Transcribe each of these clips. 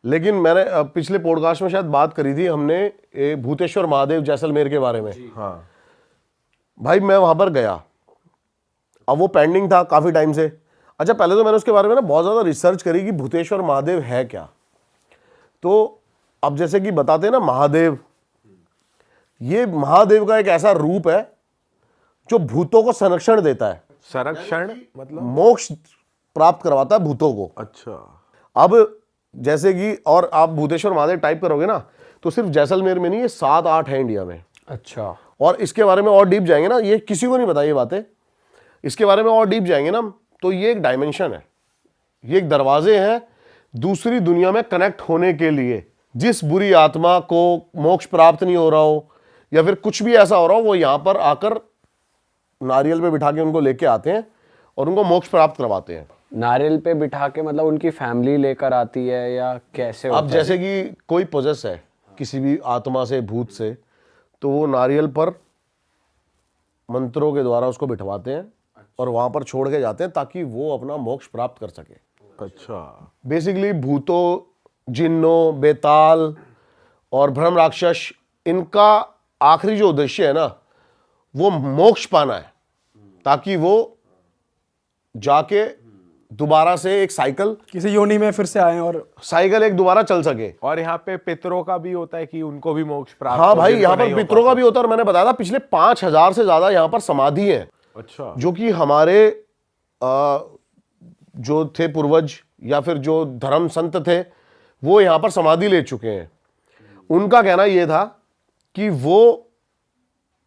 लेकिन मैंने पिछले पॉडकास्ट में शायद बात करी थी हमने भूतेश्वर महादेव जैसलमेर के बारे में। हाँ भाई मैं वहां पर गया, अब वो पेंडिंग था काफी टाइम से। अच्छा, पहले तो मैंने उसके बारे में ना बहुत ज्यादा रिसर्च करी कि भूतेश्वर महादेव है क्या। तो अब जैसे कि बताते हैं ना महादेव, ये महादेव का एक ऐसा रूप है जो भूतों को संरक्षण देता है, संरक्षण मतलब मोक्ष प्राप्त करवाता है भूतों को। अच्छा। अब जैसे कि और आप भूतेश्वर महादेव टाइप करोगे ना तो सिर्फ जैसलमेर में नहीं, ये 7-8 है इंडिया में। अच्छा। और इसके बारे में और डीप जाएंगे ना, ये किसी को नहीं पता ये बातें, इसके बारे में और डीप जाएंगे ना तो ये एक डायमेंशन है, ये एक दरवाजे हैं दूसरी दुनिया में कनेक्ट होने के लिए। जिस बुरी आत्मा को मोक्ष प्राप्त नहीं हो रहा हो या फिर कुछ भी ऐसा हो रहा हो, वो यहां पर आकर नारियल पे बिठा के उनको लेके आते हैं और उनको मोक्ष प्राप्त करवाते हैं। नारियल पे बिठा के मतलब उनकी फैमिली लेकर आती है या कैसे होता अब जैसे कि कोई पोजेस है किसी भी आत्मा से, भूत से, तो वो नारियल पर मंत्रों के द्वारा उसको बिठवाते हैं और वहां पर छोड़ के जाते हैं ताकि वो अपना मोक्ष प्राप्त कर सके। अच्छा। बेसिकली भूतों, जिन्नों, बेताल और ब्रह्म राक्षस, इनका आखिरी जो उद्देश्य है ना वो मोक्ष पाना है, ताकि वो जाके दोबारा से एक साइकिल किसी योनि में फिर से आए और एक दोबारा चल सके। और यहाँ पे पितरों का भी होता है कि उनको भी मोक्ष प्राप्त हाँ हो, भाई, जिनको यहाँ पर नहीं हो पितरों का पाता। भी होता है और मैंने बताया था पिछले 5000 से ज्यादा यहाँ पर समाधि है। अच्छा। जो कि हमारे जो थे पूर्वज या फिर जो धर्म संत थे वो यहां पर समाधि ले चुके हैं। उनका कहना यह था कि वो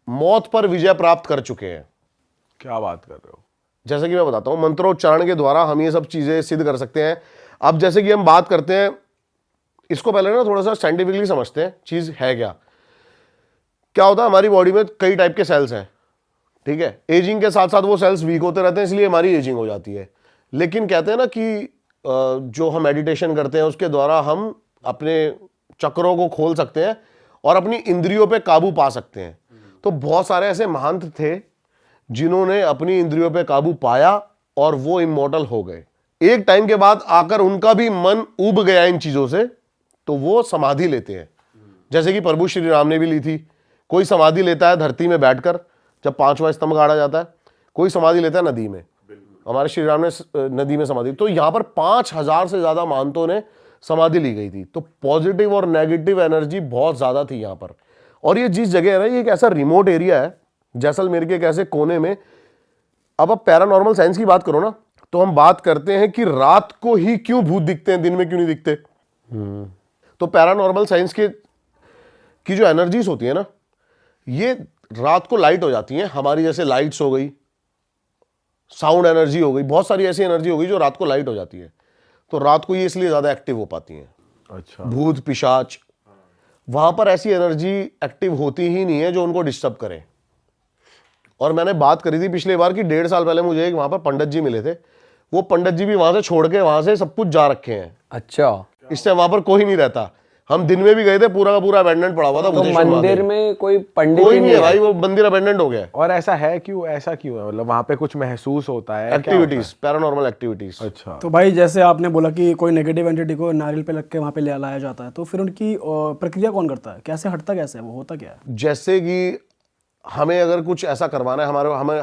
मौत पर विजय प्राप्त कर चुके हैं। क्या बात कर रहे हो? जैसे कि मैं बताता हूं, मंत्रोच्चारण के द्वारा हम ये सब चीजें सिद्ध कर सकते हैं। अब जैसे कि हम बात करते हैं, इसको पहले ना थोड़ा सा साइंटिफिकली समझते हैं चीज है क्या। क्या होता है, हमारी बॉडी में कई टाइप के सेल्स हैं, ठीक है। एजिंग के साथ साथ वो सेल्स वीक होते रहते हैं, इसलिए हमारी एजिंग हो जाती है। लेकिन कहते हैं ना कि जो हम मेडिटेशन करते हैं उसके द्वारा हम अपने चक्रों को खोल सकते हैं और अपनी इंद्रियों पे काबू पा सकते हैं। तो बहुत सारे ऐसे महंत थे जिन्होंने अपनी इंद्रियों पे काबू पाया और वो इमॉर्टल हो गए। एक टाइम के बाद आकर उनका भी मन उब गया इन चीजों से, तो वो समाधि लेते हैं। जैसे कि प्रभु श्री राम ने भी ली थी। कोई समाधि लेता है धरती में बैठकर जब 5वां स्तंभ गाड़ा जाता है, कोई समाधि लेता है नदी में। हमारे श्री राम ने नदी में समाधि, तो यहां पर 5000 से ज्यादा महंतों ने समाधि ली गई थी। तो पॉजिटिव और नेगेटिव एनर्जी बहुत ज्यादा थी यहां पर। और ये जिस जगह है ना, ये एक ऐसा रिमोट एरिया है जैसलमेर के एक ऐसे कोने में। अब आप पैरानॉर्मल साइंस की बात करो ना, तो हम बात करते हैं कि रात को ही क्यों भूत दिखते हैं, दिन में क्यों नहीं दिखते। तो पैरानॉर्मल साइंस के की जो एनर्जीज होती है ना, ये रात को लाइट हो जाती हैं। हमारी जैसे लाइट्स हो गई, साउंड एनर्जी हो गई, बहुत सारी ऐसी एनर्जी हो गई जो रात को लाइट हो जाती है। तो रात को ये इसलिए ज्यादा एक्टिव हो पाती हैं। अच्छा। भूत पिशाच, वहां पर ऐसी एनर्जी एक्टिव होती ही नहीं है जो उनको डिस्टर्ब करे। और मैंने बात करी थी पिछले बार कि 1.5 साल पहले मुझे एक वहां पर पंडित जी मिले थे। वो पंडित जी भी वहां से छोड़ के वहां से सब कुछ जा रखे हैं। अच्छा। इससे वहां पर कोई नहीं रहता। हम दिन में भी गए थे, पूरा का पूरा अबेंडेंट पड़ा हुआ था। तो मंदिर में कोई पंडित कोई ही नहीं है भाई, वो मंदिर अबेंडेंट हो गया है। और ऐसा है क्यों? ऐसा क्यों है? मतलब वहां पे कुछ महसूस होता है? क्या होता एक्टिविटीज, पैरानॉर्मल एक्टिविटीज। है? अच्छा। तो भाई जैसे आपने बोला कि कोई नेगेटिव एंटिटी को नारियल पे लग के वहाँ पे ले लाया जाता है, तो फिर उनकी प्रक्रिया कौन करता है? कैसे हटता, कैसे है वो, होता क्या है? जैसे कि हमें अगर कुछ ऐसा करवाना है,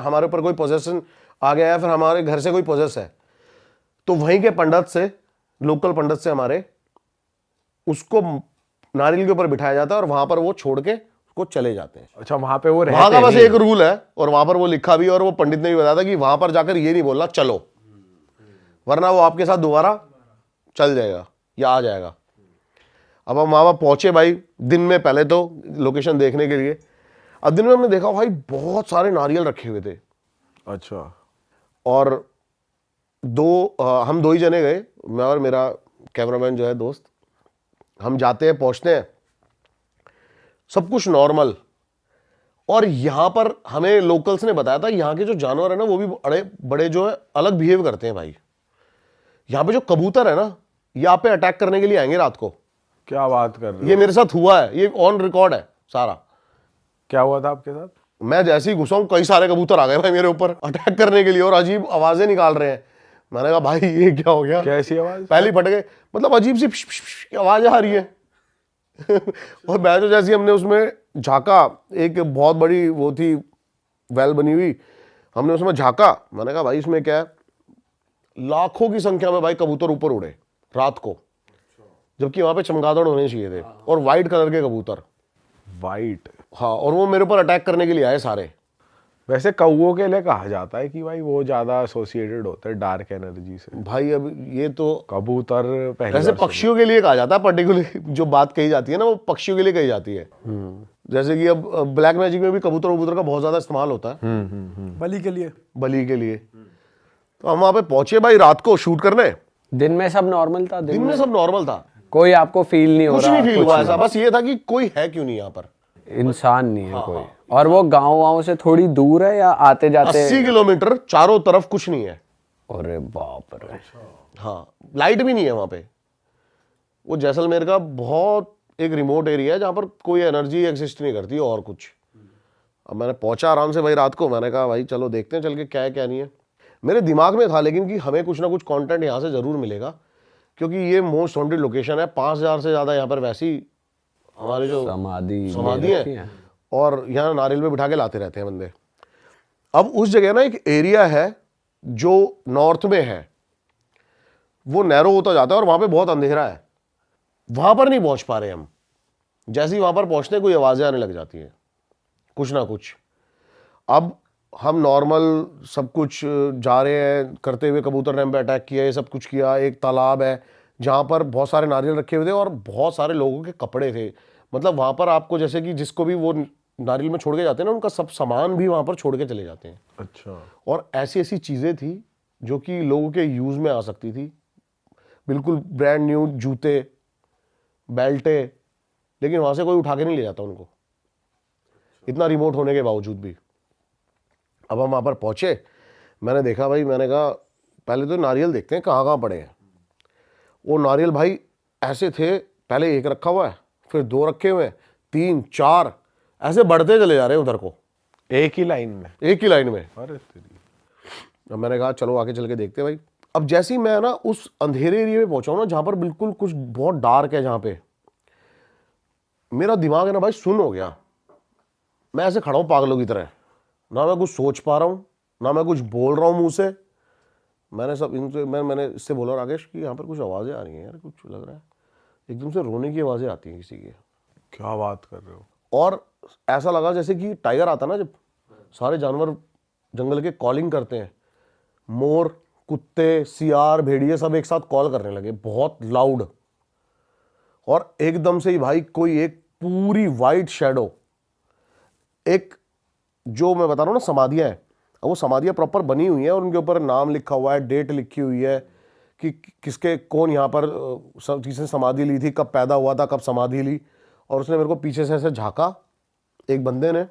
हमारे ऊपर कोई पोजेशन आ गया है, फिर हमारे घर से कोई पोजेस है, तो वहीं के पंडित से, लोकल पंडित से हमारे, उसको नारियल के ऊपर बिठाया जाता है और वहां पर वो छोड़ के उसको चले जाते हैं। अच्छा, वहां पे वो रहते वहां का बस नहीं? एक रूल है और वहां पर वो लिखा भी है, और वो पंडित ने भी बताया था कि वहां पर जाकर ये नहीं बोलना चलो, वरना वो आपके साथ दोबारा चल जाएगा या आ जाएगा। अब हम वहां पर पहुंचे भाई दिन में, पहले तो लोकेशन देखने के लिए। अब दिन में हमने देखा भाई बहुत सारे नारियल रखे हुए थे। अच्छा। और हम 2 ही जने गए, मैं और मेरा कैमरामैन जो है दोस्त। हम जाते हैं, पहुंचते हैं, सब कुछ नॉर्मल। और यहां पर हमें लोकल्स ने बताया था यहाँ के जो जानवर है ना, वो भी बड़े बड़े जो है अलग बिहेव करते हैं भाई। यहाँ पे जो कबूतर है ना, ये आप पे अटैक करने के लिए आएंगे रात को। क्या बात कर रहे हो? ये मेरे साथ हुआ है, ये ऑन रिकॉर्ड है सारा। क्या हुआ था आपके साथ? मैं जैसे ही घुसा हूं, कई सारे कबूतर आ गए भाई मेरे ऊपर अटैक करने के लिए और अजीब आवाजें निकाल रहे हैं। मैंने कहा भाई ये क्या हो गया, कैसी आवाज? पहले ही फट गए, मतलब अजीब सी पिश पिश पिश की आवाज आ रही है। और मैं तो जैसे ही हमने उसमें झांका, एक बहुत बड़ी वो थी वेल बनी हुई, हमने उसमें झांका, मैंने कहा भाई इसमें क्या है, लाखों की संख्या में भाई कबूतर ऊपर उड़े रात को, जबकि वहां पे चमगादड़ होने चाहिए थे, और वाइट कलर के कबूतर। वाइट? हाँ, और वो मेरे ऊपर अटैक करने के लिए आए सारे। वैसे कौओं के लिए कहा जाता है कि भाई वो ज्यादा एसोसिएटेड होते हैं डार्क एनर्जी से। भाई अब ये तो कबूतर पहले वैसे पक्षियों के लिए कहा जाता है, पर्टिकुलर जो बात कही जाती है ना वो पक्षियों के लिए कही जाती है। जैसे कि अब ब्लैक मैजिक में भी कबूतर वबूतर का बहुत ज्यादा इस्तेमाल होता है बलि के लिए। बलि के लिए। तो हम वहां पे पहुंचे भाई रात को शूट करने। दिन में सब नॉर्मल था? दिन में सब नॉर्मल था, कोई आपको फील नहीं हो कुछ रहा? नहीं फील हुआ ऐसा, बस ये था कि कोई है क्यों नहीं यहाँ पर। इंसान नहीं है कोई। और वो गाँव से थोड़ी दूर है या आते जाते? 80 किलोमीटर चारों तरफ कुछ नहीं है। अरे बाप रे। हाँ, लाइट भी नहीं है वहां पे। वो जैसलमेर का बहुत एक रिमोट एरिया है जहां पर कोई एनर्जी एग्जिस्ट नहीं करती और कुछ। अब मैंने पहुंचा आराम से भाई रात को, मैंने कहा भाई चलो देखते हैं चल के क्या है क्या नहीं है। मेरे दिमाग में था लेकिन कि हमें कुछ ना कुछ कंटेंट यहाँ से ज़रूर मिलेगा, क्योंकि ये मोस्ट वांटेड लोकेशन है। 5000 से ज़्यादा यहाँ पर वैसी हमारे जो समाधि है, और यहाँ नारियल पे बिठा के लाते रहते हैं बंदे। अब उस जगह ना एक एरिया है जो नॉर्थ में है, वो नैरो होता जाता है और वहाँ पे बहुत अंधेरा है, वहाँ पर नहीं पहुँच पा रहे हम। जैसे ही वहाँ पर पहुँचते कोई आवाज़ें आने लग जाती हैं कुछ ना कुछ। अब हम नॉर्मल सब कुछ जा रहे हैं करते हुए, कबूतर डैम पे अटैक किया, ये सब कुछ किया। एक तालाब है जहाँ पर बहुत सारे नारियल रखे हुए थे और बहुत सारे लोगों के कपड़े थे। मतलब वहाँ पर आपको जैसे कि जिसको भी वो नारियल में छोड़ के जाते हैं ना, उनका सब सामान भी वहाँ पर छोड़ के चले जाते हैं। अच्छा। और ऐसी ऐसी चीज़ें थी जो कि लोगों के यूज़ में आ सकती थी, बिल्कुल ब्रांड न्यू जूते, बेल्टे, लेकिन वहाँ से कोई उठा के नहीं ले जाता उनको, इतना रिमोट होने के बावजूद भी। अब हम वहाँ पर पहुँचे, मैंने देखा भाई, मैंने कहा पहले तो नारियल देखते हैं कहाँ कहाँ पड़े हैं। वो नारियल भाई ऐसे थे, पहले एक रखा हुआ है, फिर 2 रखे हुए हैं, 3 4 ऐसे बढ़ते चले जा रहे हैं उधर को, एक ही लाइन में? एक ही लाइन में। अरे तेरी। अब मैंने कहा चलो आगे चल के देखते हैं भाई। अब जैसे ही मैं ना उस अंधेरे एरिया में पहुंचा हूं ना, जहां पर बिल्कुल कुछ बहुत डार्क है, जहां पे मेरा दिमाग है ना भाई सुन हो गया। मैं ऐसे खड़ा हूं पागलों की तरह, ना मैं कुछ सोच पा रहा हूं, ना मैं कुछ बोल रहा हूं मुंह से। मैंने सब इनसे मैंने इससे बोला राकेश कि यहाँ पर कुछ आवाज़ें आ रही हैं यार, कुछ लग रहा है, एकदम से रोने की आवाज़ें आती हैं किसी की। क्या बात कर रहे हो? और ऐसा लगा जैसे कि टाइगर आता ना, जब सारे जानवर जंगल के कॉलिंग करते हैं, मोर, कुत्ते, सियार, भेड़िए सब एक साथ कॉल करने लगे बहुत लाउड। और एकदम से ही भाई कोई एक पूरी वाइट शैडो, एक जो मैं बता रहा हूँ ना समाधियाँ हैं, वो समाधियाँ प्रॉपर बनी हुई हैं और उनके ऊपर नाम लिखा हुआ है, डेट लिखी हुई है कि किसके कौन यहाँ पर किसने समाधि ली थी, कब पैदा हुआ था, कब समाधि ली। और उसने मेरे को पीछे से ऐसे झाँका एक बंदे ने,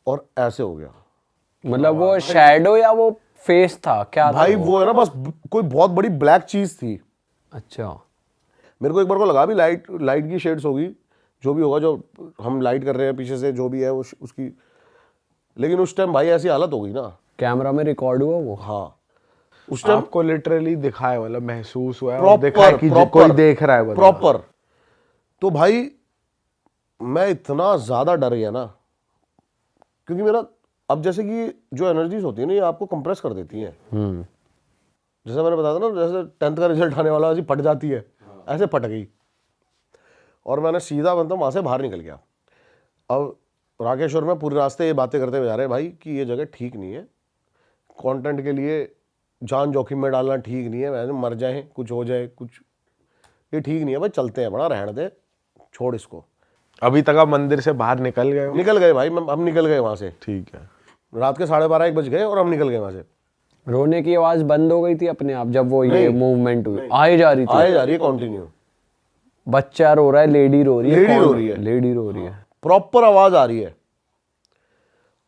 और ऐसे हो गया। मतलब वो शैडो या वो फेस था क्या भाई था? वो है ना बस कोई बहुत बड़ी ब्लैक चीज थी। अच्छा। मेरे को एक बार को लगा भी लाइट की शेड्स होगी, जो भी होगा, जो हम लाइट कर रहे हैं पीछे से जो भी है उसकी, लेकिन उस टाइम भाई ऐसी हालत हो गई ना। कैमरा में रिकॉर्ड हुआ वो? हाँ, उस टाइम आपको लिटरली दिखाया, मतलब महसूस हुआ है और प्रॉपर देखा है कि कोई देख रहा है बंदा। प्रॉपर। तो भाई मैं इतना ज्यादा डर गया ना, क्योंकि मेरा अब जैसे कि जो एनर्जीज होती है ना, ये आपको कंप्रेस कर देती हैं। जैसे मैंने बताया था ना, जैसे 10th का रिजल्ट आने वाला ऐसी फट जाती है, ऐसे फट गई। और मैंने सीधा मतलब वहां से बाहर निकल गया। अब राकेश और मैं पूरे रास्ते ये बातें करते हुए जा रहे हैं भाई कि ये जगह ठीक नहीं है, कंटेंट के लिए जान जोखिम में डालना ठीक नहीं है, मैंने मर जाए, कुछ हो जाए, कुछ ये ठीक नहीं है भाई, चलते हैं, बड़ा रहने दे, छोड़ इसको। अभी तक आप मंदिर से बाहर निकल गए हो? निकल गए भाई, हम निकल गए वहां से। ठीक है। रात के 12:30-1 बज गए और हम निकल गए वहां से। रोने की आवाज बंद हो गई थी अपने आप जब वो ये मूवमेंट हुई? आए जा रही थी? आए जा रही है कंटिन्यू। बच्चा रो रहा है, लेडी रो रही है? लेडी कौन? रो रही है। लेडी रो रही है। प्रॉपर आवाज आ रही है।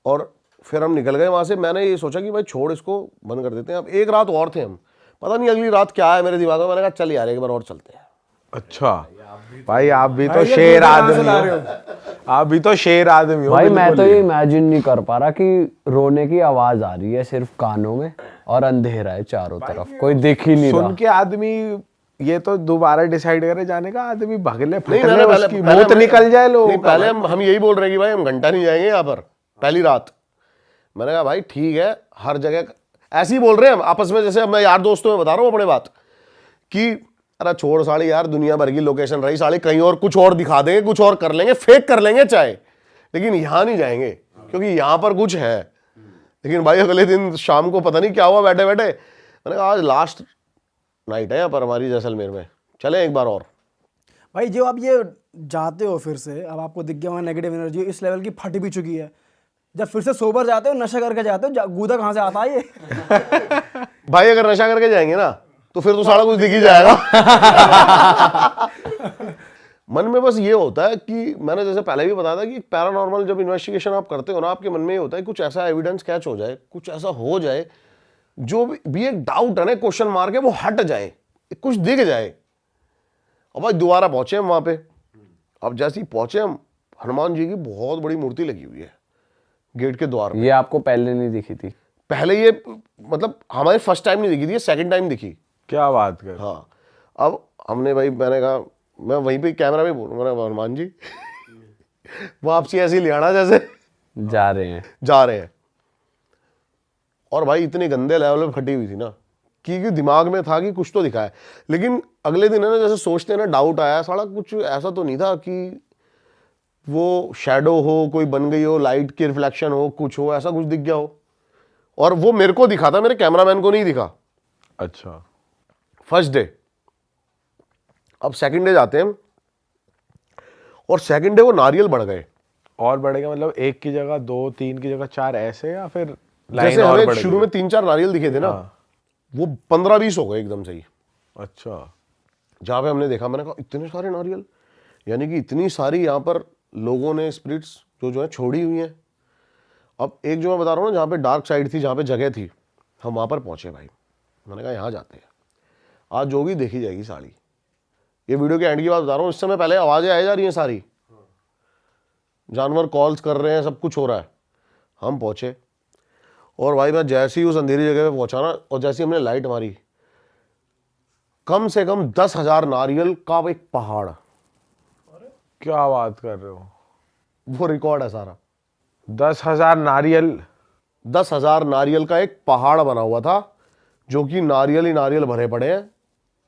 और फिर हम निकल गए वहां से। मैंने ये सोचा कि भाई छोड़ इसको, बंद कर देते हैं। अब एक रात और थे हम, पता नहीं अगली रात क्या है मेरे दिमाग में। मैंने कहा चल यार एक बार और चलते हैं। अच्छा भाई आप भी तो भाई, ये शेर दूध कहाँ से ला आदमी रहे हो, आप भी तो शेर आदमी हो भाई मैं बिल्कुल तो ही। ये इमेजिन नहीं कर पा रहा कि रोने की आवाज आ रही है सिर्फ कानों में और अंधेरा है चारों तरफ, कोई दिख ही नहीं सुन रहा। के आदमी ये तो दोबारा डिसाइड करे जाने का, आदमी भगले नहीं फटले मैंने पहले उसकी पहले मौत निकल जाए लोगों नहीं, का पहले भाई। हम यही बोल रहे हैं कि भाई हम घंटा नहीं जाएंगे यहाँ पर पहली रात। मैंने कहा भाई ठीक है, हर जगह ऐसे ही बोल रहे हैं हम आपस में, जैसे अब मैं यार दोस्तों में बता रहा हूँ अपने बात कि अरे छोड़ साली यार, दुनिया भर की लोकेशन रही साली, कहीं और कुछ और दिखा देंगे, कुछ और कर लेंगे, फेक कर लेंगे चाहे, लेकिन यहाँ नहीं जाएंगे क्योंकि यहाँ पर कुछ है। लेकिन भाई अगले दिन शाम को पता नहीं क्या हुआ, बैठे बैठे मैंने कहा आज लास्ट नाइट है यहाँ पर हमारी जैसलमेर में, चले एक बार और। भाई जो आप ये जाते हो फिर से, अब आपको दिख गया वहाँ नेगेटिव एनर्जी इस लेवल की फट भी चुकी है, जब फिर से सोबर जाते हो, नशा करके जाते हो, गूदा कहाँ से आता है ये? भाई अगर नशा करके जाएंगे ना तो फिर तो सारा कुछ दिख ही जाएगा। मन में बस ये होता है कि मैंने जैसे पहले भी बताया था कि पैरानॉर्मल जब इन्वेस्टिगेशन आप करते हो ना, आपके मन में ये होता है कुछ ऐसा एविडेंस कैच हो जाए, कुछ ऐसा हो जाए जो भी एक डाउट है ना, क्वेश्चन मार के वो हट जाए, कुछ दिख जाए। और भाई दोबारा पहुंचे हम वहां पे। अब जैसे ही पहुंचे हम, हनुमान जी की बहुत बड़ी मूर्ति लगी हुई है गेट के द्वार में। ये आपको पहले नहीं दिखी थी? पहले ये मतलब हमारे फर्स्ट टाइम नहीं दिखी थी, सेकंड टाइम दिखी। क्या बात कर। हाँ, अब हमने भाई, मैंने कहा मैं वहीं पे कैमरा में बोलूँ, मैंने हनुमान जी वापसी ऐसे ही ले आना जैसे जा रहे हैं। जा रहे हैं। और भाई इतने गंदे लेवल पे फटी हुई थी ना कि दिमाग में था कि कुछ तो दिखा है, लेकिन अगले दिन है ना जैसे सोचते हैं ना, डाउट आया साला कुछ ऐसा तो नहीं था कि वो शैडो हो, कोई बन गई हो, लाइट की रिफ्लेक्शन हो, कुछ हो, ऐसा कुछ दिख गया हो। और वो मेरे को दिखा था, मेरे कैमरामैन को नहीं दिखा। अच्छा फर्स्ट डे। अब सेकंड डे जाते हैं और सेकंड डे वो नारियल बढ़ गए। और बढ़ेगा मतलब एक की जगह 2, 3 की जगह 4 ऐसे, या फिर लाइन जैसे और हमें बढ़ शुरू गई? में 3-4 नारियल दिखे थे ना, हाँ। वो 15-20 हो गए एकदम से ही। अच्छा जहां पे हमने देखा, मैंने कहा इतने सारे नारियल, यानी कि इतनी सारी यहाँ पर लोगों ने स्पिरिट्स जो है छोड़ी हुई हैं। अब एक जो मैं बता रहा हूँ ना, जहाँ पे डार्क साइड थी, जहाँ पे जगह थी, हम वहाँ पर पहुँचे भाई। मैंने कहा यहाँ जाते हैं, आज जो भी देखी जाएगी साड़ी। ये वीडियो के एंड की बात बता रहा हूँ, इस समय पहले आवाज़ें आई जा रही हैं सारी, जानवर कॉल्स कर रहे हैं, सब कुछ हो रहा है। हम पहुँचे और भाई मैं जैसे ही उस अंधेरी जगह पे पहुँचा ना, और जैसे ही हमने लाइट मारी, कम से कम 10,000 नारियल का एक पहाड़। क्या बात कर रहे हो? वो रिकॉर्ड है सारा। 10,000 नारियल? 10,000 नारियल का एक पहाड़ बना हुआ था, जो कि नारियल ही नारियल भरे पड़े हैं।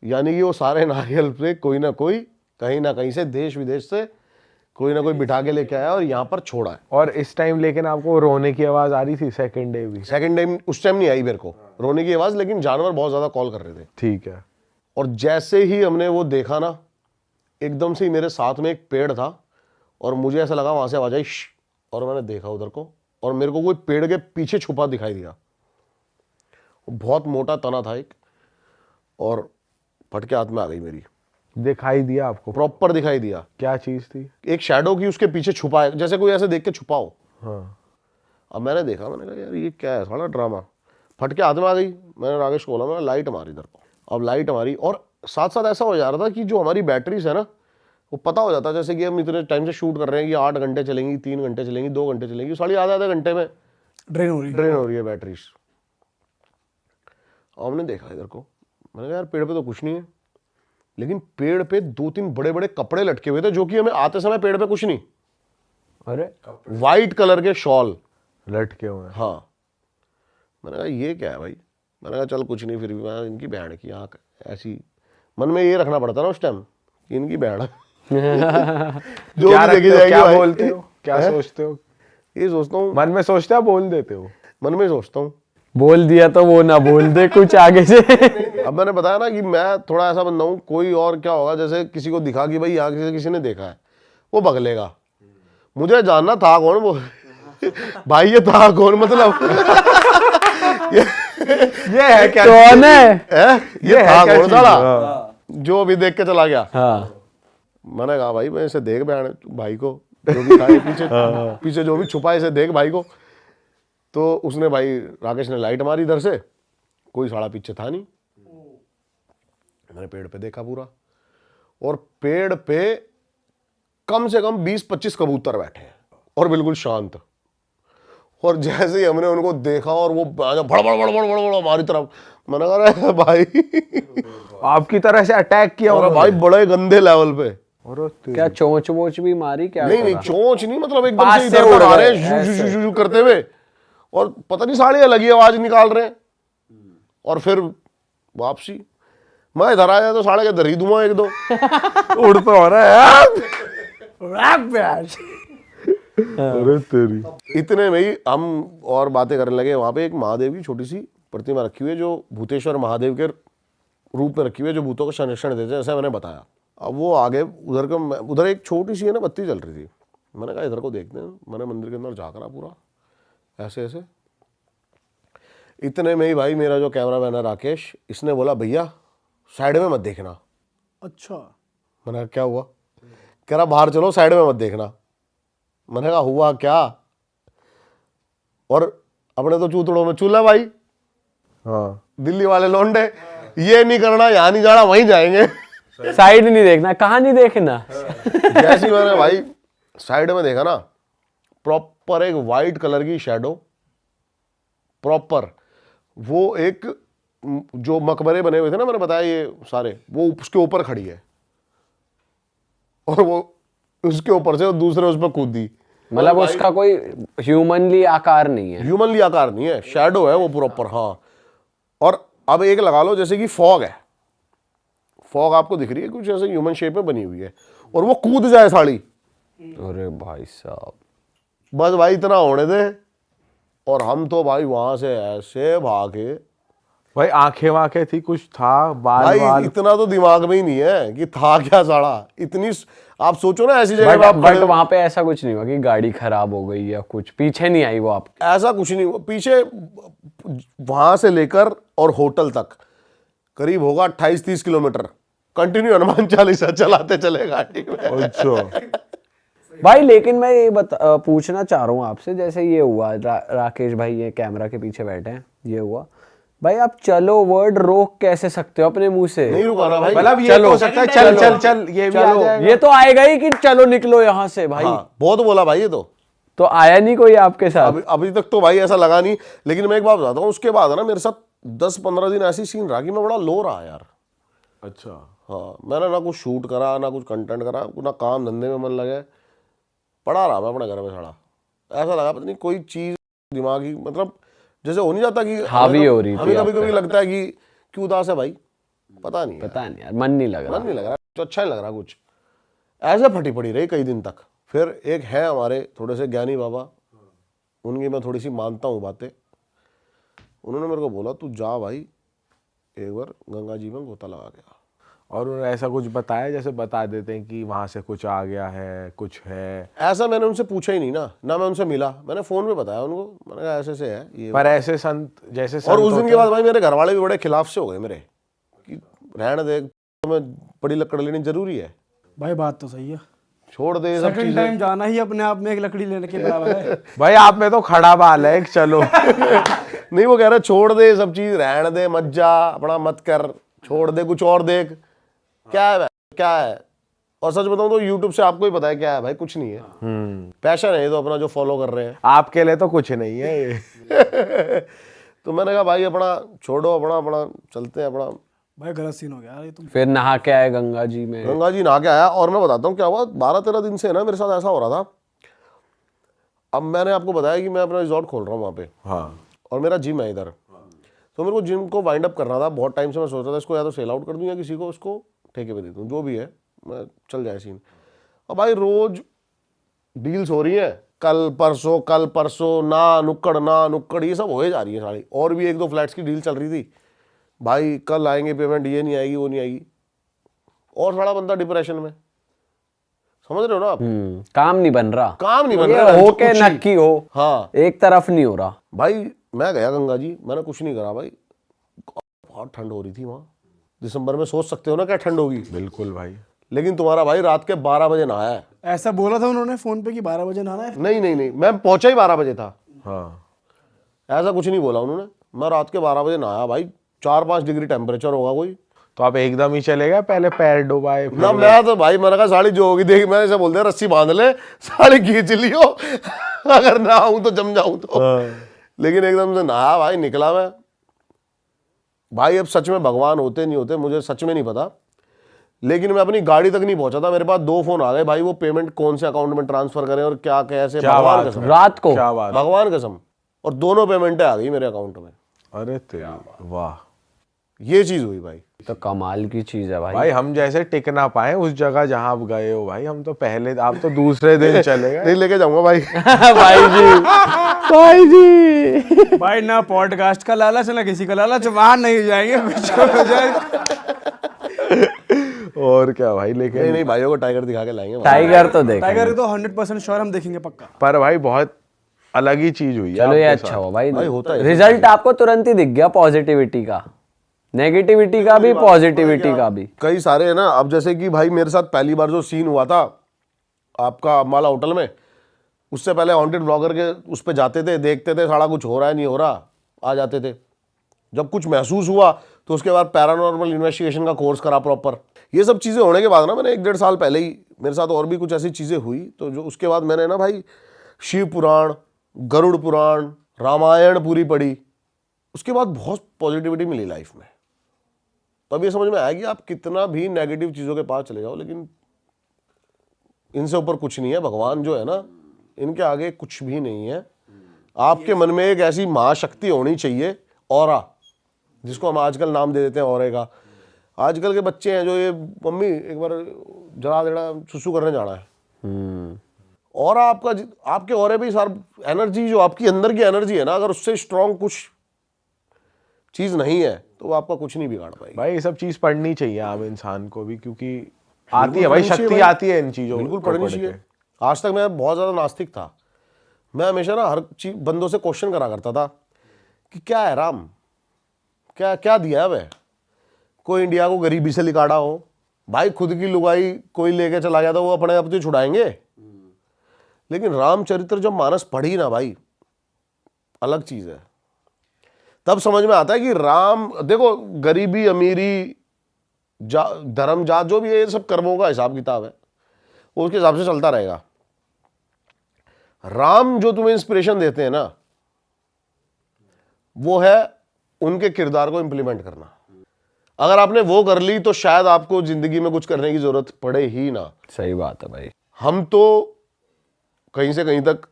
यानी कि वो सारे नारियल पे कोई ना कोई, कहीं ना कहीं से, देश विदेश से कोई ना कोई बिठा के लेके आया और यहाँ पर छोड़ा है। और इस टाइम लेकिन आपको रोने की आवाज आ रही थी सेकंड डे भी? सेकंड टाइम उस टाइम नहीं आई मेरे को रोने की आवाज़, लेकिन जानवर बहुत ज़्यादा कॉल कर रहे थे। ठीक है। और जैसे ही हमने वो देखा ना, एकदम से ही मेरे साथ में एक पेड़ था और मुझे ऐसा लगा वहाँ से आवाज़ आई, "श्श", और मैंने देखा उधर को, और मेरे को कोई पेड़ के पीछे छुपा दिखाई दिया। बहुत मोटा तना था एक, और फट के हाथ में आ गई मेरी। दिखाई दिया आपको? प्रॉपर दिखाई दिया। क्या चीज थी? एक शैडो की उसके पीछे छुपा है, जैसे कोई ऐसे देख के छुपा हो। हाँ। अब मैंने देखा, मैंने कहा यार ये क्या है, साला ड्रामा। फट के हाथ में आ गई। मैंने राकेश को बोला, मैंने लाइट मारी इधर को। अब लाइट मारी और साथ साथ ऐसा हो जा रहा था कि जो हमारी बैटरीज है ना, वो पता हो जाता है जैसे कि हम इतने टाइम से शूट कर रहे हैं कि 8 घंटे चलेंगी, 3 घंटे चलेंगी, 2 घंटे चलेंगी, साढ़े आधे घंटे में ड्रेन हो रही है। ड्रेन हो रही है बैटरीज। और हमने देखा इधर को, मैंने कहा यार पेड़ पे तो कुछ नहीं है, लेकिन पेड़ पे 2-3 बड़े बड़े कपड़े लटके हुए थे, जो कि हमें आते समय पेड़ पे कुछ नहीं, अरे वाइट कलर के शॉल लटके हुए हैं। हाँ। मैंने कहा ये क्या है भाई। मैंने कहा चल कुछ नहीं, फिर भी मैं इनकी बहन की आँख ऐसी, मन में ये रखना पड़ता ना उस टाइम कि इनकी बहन जो क्या भी देखी रखते हो? जाएगी क्या भाई। बोलते हो? क्या सोचते हो? ये सोचता हूँ, मन में सोचते हो, बोल देते हो? मन में सोचता हूँ। बोल दिया तो वो ना बोल दे कुछ आगे से। अब मैंने बताया ना कि मैं थोड़ा ऐसा बंदा हूँ, कोई और क्या होगा, जैसे किसी को दिखा कि भाई यहाँ किसी ने देखा है, वो भगलेगा। मुझे जानना था कौन वो भाई, ये था कौन, मतलब ये है क्या? कौन है? ये था क्या कौन चीज़? साला जो अभी देख के चला गया। हाँ मैंने कहा भाई मैं इसे देख बहन भाई को, जो भी था ये पीछे पीछे जो भी छुपा है इसे देख भाई को। तो उसने भाई, राकेश ने लाइट मारी इधर से, कोई साड़ा पीछे था नहीं। मैंने पेड़ पे देखा पूरा, और पेड़ पे कम से कम 20-25 कबूतर बैठे हैं और बिल्कुल शांत। और जैसे ही हमने उनको देखा और वो भड़ भड़ भड़ भड़ भड़ हमारी तरफ, मैंने कहा अरे भाई आपकी तरह से अटैक किया और उन्होंने। भाई बड़े गंदे लेवल पे। और क्या चोंच वोच भी मारी क्या? नहीं नहीं, चोंच नहीं, मतलब एकदम पास से से इधर उड़ उड़ आ गए, रहे हैं जू जू जू जू करते हुए, और पता नहीं साले अलग ही आवाज निकाल रहे हैं। और फिर वापसी, मैं इधर आया तो साले के इधर ही धुआं एक दो। उड़ तो हो रहा है। अरे तेरी। इतने में ही हम और बातें करने लगे। वहां पे एक महादेव की छोटी सी प्रतिमा रखी हुई है जो भूतेश्वर महादेव के रूप में रखी हुई है, जो भूतों का संरक्षण देते हैं, जैसे मैंने बताया। अब वो आगे उधर एक छोटी सी है ना बत्ती जल रही थी। मैंने कहा इधर को देखते हैं। मैंने मंदिर के अंदर झाँक रहा पूरा ऐसे ऐसे। इतने में ही भाई मेरा जो कैमरामैन है राकेश, इसने बोला भैया साइड में मत देखना। अच्छा, मैंने कहा क्या हुआ? कह रहा बाहर चलो, साइड में मत देखना। मैंने कहा हुआ क्या? और अपने तो चूतड़ों में चूल्हा भाई, हाँ। दिल्ली वाले लौंडे, ये नहीं करना, यहाँ नहीं जाना, वहीं जाएंगे। साइड नहीं देखना, कहाँ नहीं देखना। जैसे ही मैंने भाई साइड में देखा ना, प्रॉपर एक वाइट कलर की शैडो, प्रॉपर वो एक जो मकबरे बने हुए थे ना, मैंने बताया ये सारे, वो उसके ऊपर खड़ी है। और वो उसके ऊपर से दूसरे उस पर कूदी। मतलब उसका कोई ह्यूमनली आकार नहीं है। ह्यूमनली आकार नहीं है, शैडो है वो प्रॉपर। हाँ, और अब एक लगा लो जैसे कि फॉग है, फॉग आपको दिख रही है कुछ ऐसे ह्यूमन शेप में बनी हुई है, और वो कूद जाए साड़ी। अरे भाई साहब, बस भाई इतना होने दे, और हम तो भाई वहां से ऐसे भागे। भाई आंखें वाखें थी, कुछ था, बाल भाई बाल। इतना तो दिमाग में ही नहीं है कि था क्या साड़ा। इतनी आप सोचो ना ऐसी जगह पे आप बट खड़े हो। वहां पे ऐसा कुछ नहीं हुआ कि गाड़ी खराब हो गई या कुछ, पीछे नहीं आई वो आपके? ऐसा कुछ नहीं हुआ। पीछे वहां से लेकर और होटल तक करीब होगा 28-30 किलोमीटर कंटिन्यू हनुमान चालीसा चलाते चले गाड़ी में। अच्छा। भाई लेकिन मैं ये पूछना चाह रहा हूँ आपसे, जैसे ये हुआ राकेश भाई ये कैमरा के पीछे बैठे हैं, ये हुआ भाई, आप चलो वर्ड रोक कैसे सकते हो अपने मुंह से? नहीं रुका ना भाई। मतलब ये चलो, तो हो सकता है चल चल चल, ये भी आ चलो, जाएगा। ये तो आएगा ही कि चलो निकलो यहाँ से भाई। हाँ, बहुत बोला भाई ये तो आया नहीं कोई आपके साथ? अभी तक तो भाई ऐसा लगा नहीं। लेकिन मैं एक बात बताता हूँ, उसके बाद है ना मेरे साथ 10-15 दिन ऐसी सीन रहा कि मैं बड़ा लो रहा यार। अच्छा। हाँ, मैंने ना कुछ शूट करा, ना कुछ कंटेंट करा, ना काम धंधे में मन लगे, पड़ा रहा मैं अपने घर में साड़ा। ऐसा लगा पता नहीं कोई चीज दिमागी, मतलब जैसे हो नहीं जाता कि हावी हो रही थी हमें कभी आप पे। कभी लगता है कि क्यों उदास है भाई, पता नहीं पता नहीं यार, मन नहीं लग रहा। मन नहीं लग रहा, तो अच्छा नहीं लग रहा कुछ। ऐसे फटी पड़ी रही कई दिन तक। फिर एक है हमारे थोड़े से ज्ञानी बाबा, उनकी मैं थोड़ी सी मानता हूँ बातें। उन्होंने मेरे को बोला तू जा भाई एक बार गंगा जी में गोता लगा गया। और उन्होंने ऐसा कुछ बताया जैसे बता देते हैं कि वहां से कुछ आ गया है, कुछ है? ऐसा मैंने उनसे पूछा ही नहीं ना मैं उनसे मिला, मैंने फोन पे बताया उनको, मैंने कहा ऐसे से है ये। पर ऐसे संत जैसे और संत उस दिन होते के बाद भाई मेरे घर वाले भी बड़े खिलाफ से हो गए मेरे, कि रहने दे, तुम्हें बड़ी लकड़ लेनी जरूरी है, भाई बात तो सही है। छोड़ दे ये सब सेकंड चीजें। टाइम जाना ही अपने आप में एक लकड़ी लेने के बराबर है। भाई आप में तो खड़ा बाल है एक, चलो। नहीं वो कह रहे छोड़ दे ये सब चीज, रहने दे, मत जा, अपना मत कर, छोड़ दे, कुछ और देख। क्या है भाई, क्या है? और सच बताऊं तो YouTube से आपको ही पता है क्या है भाई, कुछ नहीं है। पैशन है ये तो अपना जो फॉलो कर रहे हैं। आपके लिए तो कुछ नहीं है ये। तो मैंने कहा भाई अपना छोड़ो, अपना अपना चलते हैं अपना। भाई गलत सीन हो गया यार ये तो। फिर नहा के आए गंगा जी में? गंगा जी नहा के आया, और मैं बताता हूँ क्या हुआ। 12-13 दिन से ना मेरे साथ ऐसा हो रहा था। अब मैंने आपको बताया कि मैं अपना रिजॉर्ट खोल रहा हूँ वहाँ पे, हाँ। और मेरा जिम है इधर। तो मेरे को जिम को वाइंड अप करना था बहुत टाइम से। मैं सोच रहा था इसको या तो सेल आउट कर दूँ या किसी को उसको ठेके पे दे दूँ, जो भी है मैं चल जाए सीन। अब भाई रोज डील्स हो रही है, कल परसों ना नुक्कड़ ये सब हो जा रही है सारी। और भी 1-2 फ्लैट्स की डील चल रही थी भाई, कल आएंगे पेमेंट, ये नहीं आएगी वो नहीं आएगी, और सारा बंदा डिप्रेशन में। समझ रहे हो ना आप? काम नहीं बन रहा, काम नहीं बन ये रहा, हो कुछ के ही। नक्की हो, हाँ एक तरफ नहीं हो रहा। भाई मैं गया गंगा जी, मैंने कुछ नहीं करा भाई। बहुत ठंड हो रही थी वहाँ दिसंबर में, सोच सकते हो ना क्या ठंड होगी। बिल्कुल भाई। लेकिन तुम्हारा भाई रात के 12 बजे नहाया है। ऐसा बोला था उन्होंने फोन पे कि 12 बजे नहाना है। नहीं, मैं पहुंचा ही 12 बजे था। हाँ। ऐसा कुछ नहीं बोला उन्होंने। मैं रात के 12 बजे नहाया भाई, 4-5 डिग्री टेम्परेचर होगा कोई। तो आप एकदम ही चले गए, पहले पैर डुबाए फिर ना मैं तो भाई मैंने कहा साड़ी जो होगी देख, मैंने ऐसे बोलते हैं रस्सी बांध ले, साड़ी खींच लियो अगर ना आऊं तो जम जाऊं तो। लेकिन एकदम से नहा भाई निकला मैं। भाई अब सच में भगवान होते नहीं होते मुझे सच में नहीं पता, लेकिन मैं अपनी गाड़ी तक नहीं पहुंचा था, मेरे पास 2 फोन आ गए भाई, वो पेमेंट कौन से अकाउंट में ट्रांसफर करें और क्या कैसे, क्या भगवान बात कसम, रात को क्या बात, भगवान कसम, और दोनों पेमेंटें आ गई मेरे अकाउंट में। अरे तेरी वाह, ये चीज हुई भाई। तो कमाल की चीज है भाई। भाई हम जैसे टिक ना पाए उस जगह जहां आप गए हो भाई, हम तो पहले, आप तो दूसरे दिन चले गए। नहीं लेके जाऊंगा भाई। भाई जी, भाई जी। भाई ना पॉडकास्ट का लालच ना किसी का लालच, वहां नहीं जाएंगे, कुछ हो जाए। और क्या भाई, नहीं लेकिन नहीं भाइयों को टाइगर दिखा के लाएंगे भाई। टाइगर तो देख। टाइगर तो 100% श्योर हम देखेंगे पक्का। पर भाई बहुत अलग ही चीज हुई है चलो ये आपके अच्छा साथ। हुआ भाई, भाई होता है। रिजल्ट आपको तुरंत ही दिख गया, पॉजिटिविटी का, नेगेटिविटी का भी, पॉजिटिविटी का भी। कई सारे है ना। अब जैसे कि भाई मेरे साथ पहली बार जो सीन हुआ था आपका अम्बाला होटल में, उससे पहले हॉन्टेड ब्लॉगर के उस पे जाते थे, देखते थे सारा कुछ हो रहा है नहीं हो रहा, आ जाते थे। जब कुछ महसूस हुआ तो उसके बाद पैरानॉर्मल इन्वेस्टिगेशन का कोर्स करा प्रॉपर। ये सब चीज़ें होने के बाद ना मैंने 1-1.5 साल पहले ही मेरे साथ और भी कुछ ऐसी चीज़ें हुई, तो जो उसके बाद मैंने ना भाई शिव पुराण, गरुड़ पुराण, रामायण पूरी पढ़ी। उसके बाद बहुत पॉजिटिविटी मिली लाइफ में। तब ये समझ में आया कि आप कितना भी नेगेटिव चीज़ों के पास चले जाओ, लेकिन इनसे ऊपर कुछ नहीं है। भगवान जो है ना, इनके आगे कुछ भी नहीं है। आपके मन में एक ऐसी महाशक्ति होनी चाहिए, ऑरा, जिसको हम आजकल नाम दे देते हैं ऑरे का। आजकल के बच्चे हैं जो ये मम्मी एक बार जरा देना सुसु करने जाना है, और आपका आपके ऑरे पे सार एनर्जी, जो आपकी अंदर की एनर्जी है ना, अगर उससे स्ट्रांग कुछ चीज नहीं है तो वो आपका कुछ नहीं बिगाड़ पाएगी। भाई ये सब चीज पढ़नी चाहिए आम इंसान को भी, क्योंकि आती है भाई, पढ़नी चाहिए शक्ति भाई। आती है इन चीजों बिल्कुल को पढ़नी पढ़ चाहिए। के। आज तक मैं बहुत ज्यादा नास्तिक था। मैं हमेशा ना हर चीज बंदों से क्वेश्चन करा करता था कि क्या है राम, क्या क्या दिया है वह। कोई इंडिया को गरीबी से लिकाड़ा हो, भाई खुद की लुगाई कोई लेके चला गया तो वो अपने आप तो छुड़ाएंगे, लेकिन रामचरित्र जब मानस पढ़ी ना भाई, अलग चीज है। तब समझ में आता है कि राम, देखो गरीबी अमीरी धर्म जात जो भी है, ये सब कर्मों का हिसाब किताब है, वो उसके हिसाब से चलता रहेगा। राम जो तुम्हें इंस्पिरेशन देते हैं ना, वो है उनके किरदार को इंप्लीमेंट करना। अगर आपने वो कर ली तो शायद आपको जिंदगी में कुछ करने की जरूरत पड़े ही ना। सही बात है भाई। हम तो कहीं से कहीं तक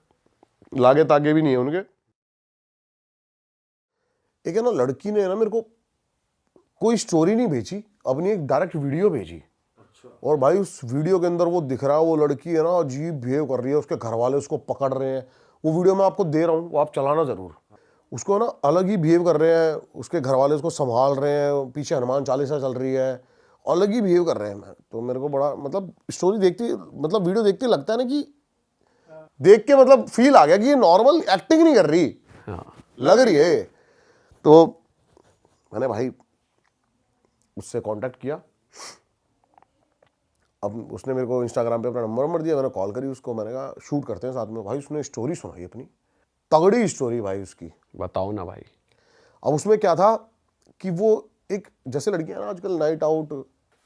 लागे तागे भी नहीं है उनके। एक है ना लड़की ने ना मेरे को कोई स्टोरी नहीं भेजी, अपनी एक डायरेक्ट वीडियो भेजी। और भाई उस वीडियो के अंदर वो दिख रहा है, वो लड़की है ना अजीब बिहेव कर रही है, उसके घर वाले उसको पकड़ रहे हैं। वो वीडियो मैं आपको दे रहा हूँ, वो आप चलाना जरूर। उसको ना अलग ही बिहेव कर रहे हैं, उसके घर वाले उसको संभाल रहे हैं, पीछे हनुमान चालीसा चल रही है, अलग ही बिहेव कर रहे हैं। मैं तो मेरे को बड़ा मतलब स्टोरी देखती, मतलब वीडियो देखते लगता है ना कि देख के मतलब फील आ गया कि ये नॉर्मल एक्टिंग नहीं कर रही, लग रही है। तो मैंने भाई उससे कांटेक्ट किया। अब उसने मेरे को इंस्टाग्राम पे अपना नंबर दिया, मैंने कॉल करी उसको, मैंने कहा शूट करते हैं साथ में। भाई उसने स्टोरी सुनाई अपनी, तगड़ी स्टोरी भाई उसकी। बताओ ना भाई। अब उसमें क्या था कि वो एक जैसे लड़कियां ना आजकल नाइट आउट,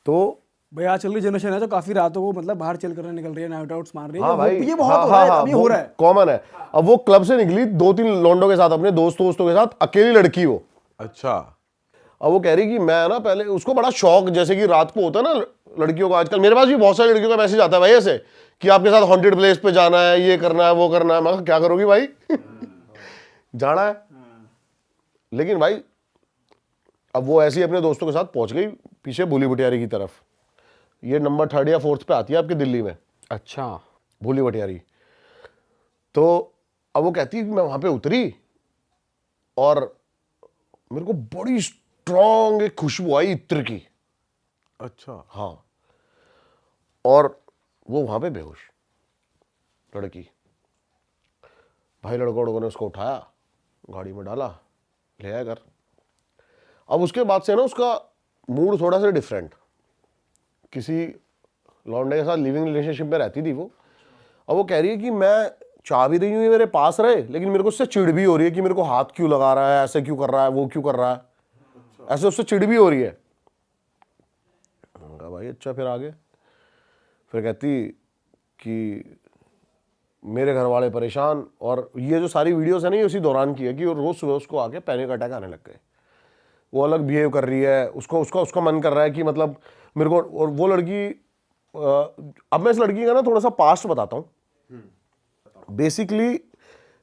तो भाई आज चल रही जनरेशन है जो काफी रातों को मतलब बाहर चल करने निकल रही है, नाइट आउट्स मार रही है। हाँ भाई, ये बहुत हो रहा है, अब ये हो रहा है। कॉमन है। अब वो क्लब से निकली 2-3 लौंडों के साथ, अपने दोस्तों के साथ, अकेली लड़की वो। अच्छा। अब वो कह रही कि मैं ना पहले, उसको बड़ा शौक, जैसे कि रात को होता है ना लड़कियों को, आजकल मेरे पास भी बहुत सारी लड़कियों का मैसेज आता है भाई ऐसे कि आपके साथ हॉन्टेड प्लेस पे जाना है, ये करना है, वो करना है। मैं कहा क्या करोगी भाई जाना है। लेकिन भाई अब वो ऐसे ही अपने दोस्तों के साथ पहुंच गई पीछे भूली भटियारी की तरफ। ये नंबर 3rd या 4th पे आती है आपकी दिल्ली में, अच्छा। भूली भटियारी। तो अब वो कहती है कि मैं वहां पे उतरी और मेरे को बड़ी स्ट्रॉन्ग एक खुशबू आई इत्र की। अच्छा। हाँ। और वो वहां पे बेहोश लड़की। भाई लड़कों ने उसको उठाया, गाड़ी में डाला, ले आया घर। अब उसके बाद से ना उसका मूड थोड़ा सा डिफरेंट, किसी लौंडे के साथ लिविंग रिलेशनशिप में रहती थी वो। अब वो कह रही है कि मैं चाह भी रही हूँ ये मेरे पास रहे, लेकिन मेरे को उससे चिढ़ भी हो रही है कि मेरे को हाथ क्यों लगा रहा है, ऐसे क्यों कर रहा है, वो क्यों कर रहा है, ऐसे उससे चिढ़ भी हो रही है। भाई अच्छा, फिर आगे फिर कहती कि मेरे घर वाले परेशान, और ये जो सारी वीडियोस है ना ये उसी दौरान की है कि रोज सुबह उसको आके पैनिक अटैक आने लग गए। वो अलग बिहेव कर रही है, उसको उसका उसका मन कर रहा है कि मतलब मेरे को, और वो लड़की अब मैं इस लड़की का ना थोड़ा सा पास्ट बताता हूँ। बेसिकली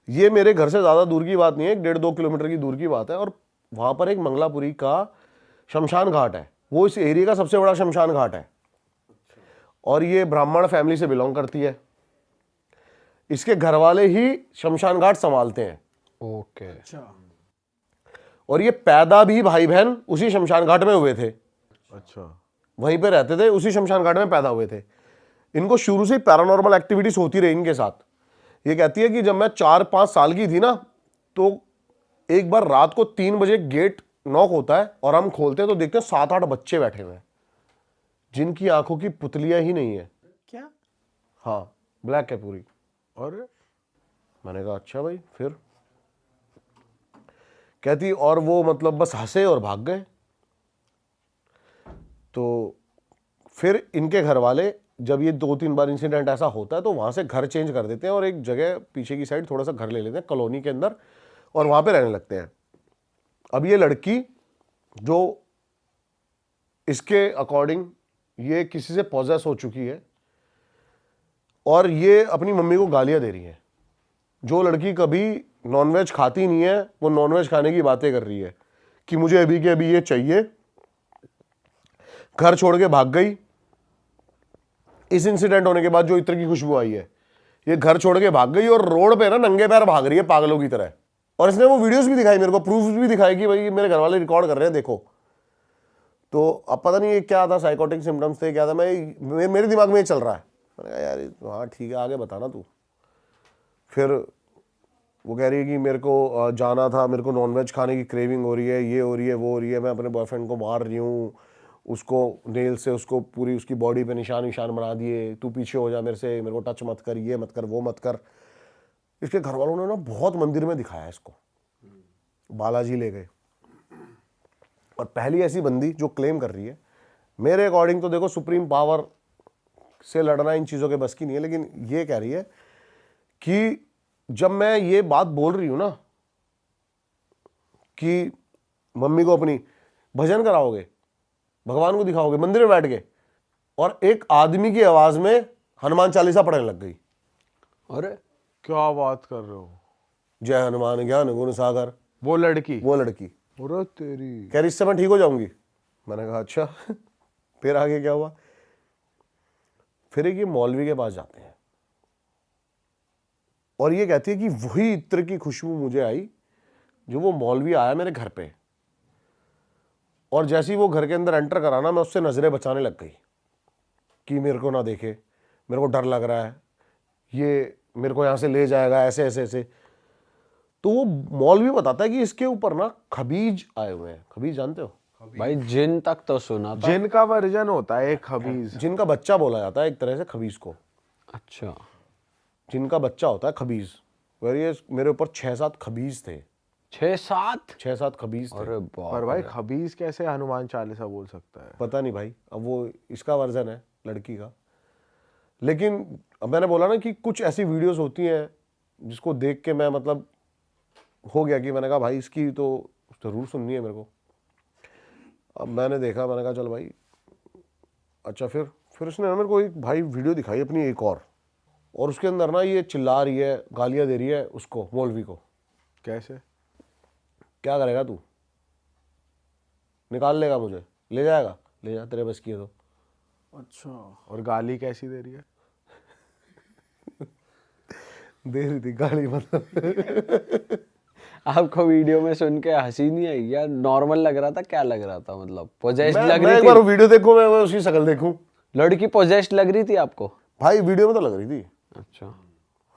ये मेरे घर से ज़्यादा दूर की बात नहीं है, 1.5-2 किलोमीटर की दूर की बात है, और वहाँ पर एक मंगलापुरी का शमशान घाट है, वो इस एरिया का सबसे बड़ा शमशान घाट है, और ये ब्राह्मण फैमिली से बिलोंग करती है। इसके घर वाले ही शमशान घाट संभालते हैं। ओके। अच्छा। और ये पैदा भी भाई बहन उसी शमशान घाट में हुए थे, अच्छा। वहीं पे रहते थे, उसी शमशान घाट में पैदा हुए थे। इनको शुरू से ही पैरानॉर्मल एक्टिविटीज होती रही इनके साथ। ये कहती है कि जब मैं 4-5 साल की थी ना, तो एक बार रात को 3 बजे गेट नॉक होता है और हम खोलते हैं तो देखते हैं 7-8 बच्चे बैठे हुए हैं जिनकी आंखों की पुतलियां ही नहीं है। क्या? हाँ, ब्लैक है पूरी। और मैंने कहा अच्छा भाई, फिर कहती और वो मतलब बस हंसे और भाग गए। तो फिर इनके घर वाले जब ये 2-3 बार इंसिडेंट ऐसा होता है तो वहां से घर चेंज कर देते हैं और एक जगह पीछे की साइड थोड़ा सा घर ले लेते हैं कॉलोनी के अंदर, और वहां पे रहने लगते हैं। अब ये लड़की जो इसके अकॉर्डिंग ये किसी से पॉजेस हो चुकी है और ये अपनी मम्मी को गालियां दे रही है। जो लड़की कभी नॉनवेज खाती नहीं है वो नॉनवेज खाने की बातें कर रही है कि मुझे अभी के अभी ये चाहिए। घर छोड़ के भाग गई। इस इंसिडेंट होने के बाद जो इत्र की खुशबू आई है, ये घर छोड़ के भाग गई और रोड पे ना नंगे पैर भाग रही है पागलों की तरह। और इसने वो वीडियोस भी दिखाई मेरे को, प्रूफ भी दिखाई कि भाई मेरे घर वाले रिकॉर्ड कर रहे हैं, देखो। तो अब पता नहीं ये क्या था, साइकोटिक सिम्टम्स थे क्या था, मेरे दिमाग में ये चल रहा है। मैंने कहा यार हाँ ठीक है, आगे बताना तू। फिर वो कह रही है कि मेरे को जाना था, मेरे को नॉनवेज खाने की क्रेविंग हो रही है, ये हो रही है, वो हो रही है, मैं अपने बॉयफ्रेंड को मार रही हूँ, उसको नेल से उसको पूरी उसकी बॉडी पे निशान निशान बना दिए, तू पीछे हो जा मेरे से, मेरे को टच मत कर, ये मत कर, वो मत कर। इसके घर वालों ने ना बहुत मंदिर में दिखाया इसको, बालाजी ले गए। और पहली ऐसी बंदी जो क्लेम कर रही है, मेरे अकॉर्डिंग तो देखो सुप्रीम पावर से लड़ना इन चीज़ों के बस की नहीं है, लेकिन ये कह रही है कि जब मैं ये बात बोल रही हूँ ना कि मम्मी को अपनी भजन कराओगे, भगवान को दिखाओगे मंदिर में बैठ के, और एक आदमी की आवाज में हनुमान चालीसा पढ़ने लग गई। अरे क्या बात कर रहे हो? जय हनुमान ज्ञान गुण सागर। वो लड़की अरे तेरी कह रही इससे मैं ठीक हो जाऊंगी। मैंने कहा अच्छा। फिर आगे क्या हुआ? फिर एक ये मौलवी के पास जाते हैं और ये कहती है कि वही इत्र की खुशबू मुझे आई जो वो मौलवी आया मेरे घर पे, और जैसे ही वो घर के अंदर एंटर करा ना, मैं उससे नजरें बचाने लग गई कि मेरे को ना देखे, मेरे को डर लग रहा है, ये मेरे को यहां से ले जाएगा, ऐसे ऐसे ऐसे। तो वो मौलवी बताता है कि इसके ऊपर ना खबीज आए हुए हैं। खबीज जानते हो? भाई जिन तक तो सुना था। जिन का वर्जन होता है एक खबीज, जिनका बच्चा बोला जाता है एक तरह से खबीज को। अच्छा। जिनका बच्चा होता है खबीज। ये मेरे ऊपर 6-7 खबीज थे। 6-7 खबीज थे। अरे बाप पर भाई खबीज कैसे हनुमान चालीसा बोल सकता है? पता नहीं भाई, अब वो इसका वर्जन है लड़की का। लेकिन अब मैंने बोला ना कि कुछ ऐसी वीडियोस होती हैं जिसको देख के मैं मतलब हो गया कि मैंने कहा भाई इसकी तो जरूर सुननी है मेरे को। अब मैंने देखा, मैंने कहा चल भाई अच्छा। फिर उसने ना मेरे को एक भाई वीडियो दिखाई अपनी एक और उसके अंदर ना ये चिल्ला रही है, गालियां दे रही है उसको, मौलवी को। कैसे? क्या करेगा तू? निकाल लेगा मुझे, ले जाएगा, ले जा, तेरे बस की है तो। अच्छा। और गाली कैसी दे रही है? दे रही थी गाली मतलब। आपको वीडियो में सुन के हंसी नहीं आई या नॉर्मल लग रहा था? क्या लग रहा था? मतलब पोजेस्ड मैं लग एक रही बार थी? वीडियो देखूं, मैं उसकी शक्ल देखूं। लड़की पोजेस्ड लग रही थी आपको? भाई वीडियो में तो लग रही थी। अच्छा।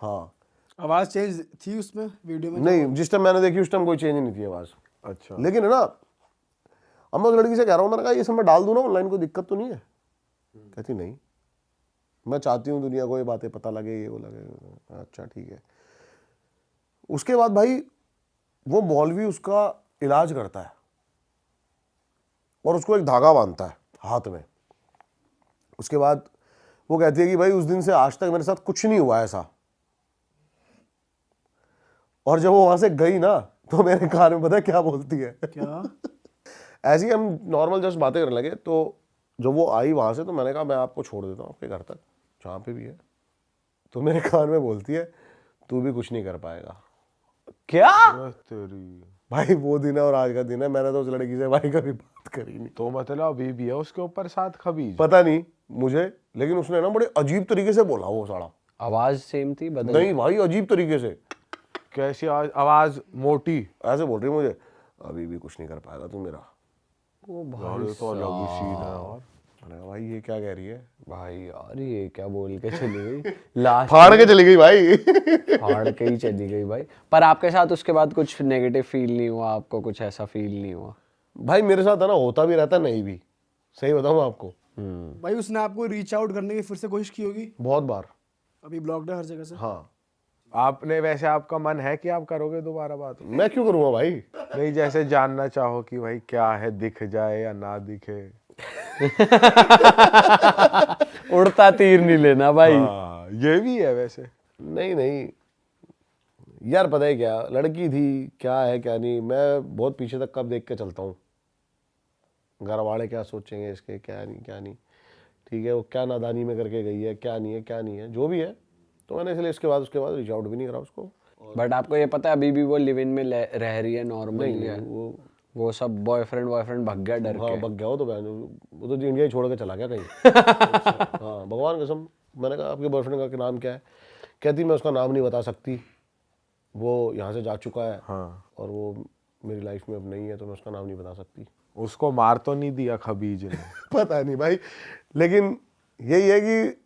हाँ। आवाज चेंज थी उसमें वीडियो में? नहीं, जिस टाइम मैंने देखी उस टाइम कोई चेंज नहीं थी आवाज। अच्छा। लेकिन है ना, अब मैं उस लड़की से कह रहा हूँ, मैंने कहा ये सब मैं डाल दूं ना ऑनलाइन, कोई दिक्कत तो नहीं है? कहती नहीं, मैं चाहती हूँ दुनिया को ये बातें पता लगे, ये वो लगे। अच्छा ठीक है। उसके बाद भाई वो मौलवी उसका इलाज करता है और उसको एक धागा बांधता है हाथ में, उसके बाद वो कहती है कि भाई उस दिन से आज तक मेरे साथ कुछ नहीं हुआ ऐसा। और जब वो वहां से गई ना तो मेरे कान में पता है क्या बोलती है? क्या? ऐसे ही हम नॉर्मल जस्ट बातें करने लगे, तो जब वो आई वहां से तो मैंने कहा मैं आपको छोड़ देता हूँ आपके घर तक जहाँ पे भी है। तो मेरे कान में बोलती है तू भी कुछ नहीं कर पाएगा। क्या? अरे तेरी, भाई वो दिन है और आज का दिन है, मैंने तो उस लड़की से भाई कभी बात करी नहीं। तो मतलब अभी भी है उसके ऊपर साथ खबीज? पता नहीं मुझे, लेकिन उसने ना बड़े अजीब तरीके से बोला वो साला। आवाज सेम थी, बदल? नहीं भाई, अजीब तरीके से कैसी आवाज? मोटी? ऐसे बोल रही मुझे, अभी भी कुछ नहीं कर पाएगा तू मेरा। ओ यार भाई ये तो अलग ही सीन है यार। मैंने कहा भाई ये क्या कह रही है? भाई यार ये क्या बोल के चली गई? लास्ट फाड़ के चली गई भाई। फाड़ के ही चली गई भाई। पर आपके साथ उसके बाद कुछ नेगेटिव फील नहीं हुआ आपको? कुछ ऐसा फील नहीं हुआ? भाई मेरे साथ है ना, होता भी रहता नहीं भी, सही बताऊं आपको, भाई उसने आपको रीच आउट करने की फिर से कोशिश की होगी? बहुत बार। अभी ब्लॉक्ड है हर जगह से। हाँ, आपने वैसे आपका मन है कि आप करोगे दोबारा बात? मैं क्यों करूंगा भाई? नहीं, जैसे जानना चाहो कि भाई क्या है, दिख जाए या ना दिखे। उड़ता तीर नहीं लेना भाई। हाँ, ये भी है वैसे। नहीं नहीं यार, पता है क्या, लड़की थी, क्या है क्या नहीं, मैं बहुत पीछे तक कब देख के चलता हूँ, घर वाले क्या सोचेंगे इसके, क्या नहीं क्या नहीं, ठीक है, वो क्या नादानी में करके गई है, क्या नहीं है क्या नहीं है, जो भी है। तो मैंने इसलिए उसके बाद रीच आउट भी नहीं करा उसको। बट आपको ये पता है अभी भी वो लिव इन में रह रही है नॉर्मली नहीं है? नहीं, वो सब बॉयफ्रेंड भाग गया डर हाँ के। बग गया वो तो, वो तो इंडिया ही छोड़ के चला गया कहीं। हाँ भगवान कसम। मैंने कहा आपके बॉयफ्रेंड का नाम क्या है? कहती मैं उसका नाम नहीं बता सकती, वो यहाँ से जा चुका है। हाँ, और वो मेरी लाइफ में अब नहीं है, तो मैं उसका नाम नहीं बता सकती। उसको मार तो नहीं दिया खबीज ने? पता नहीं भाई, लेकिन यही है कि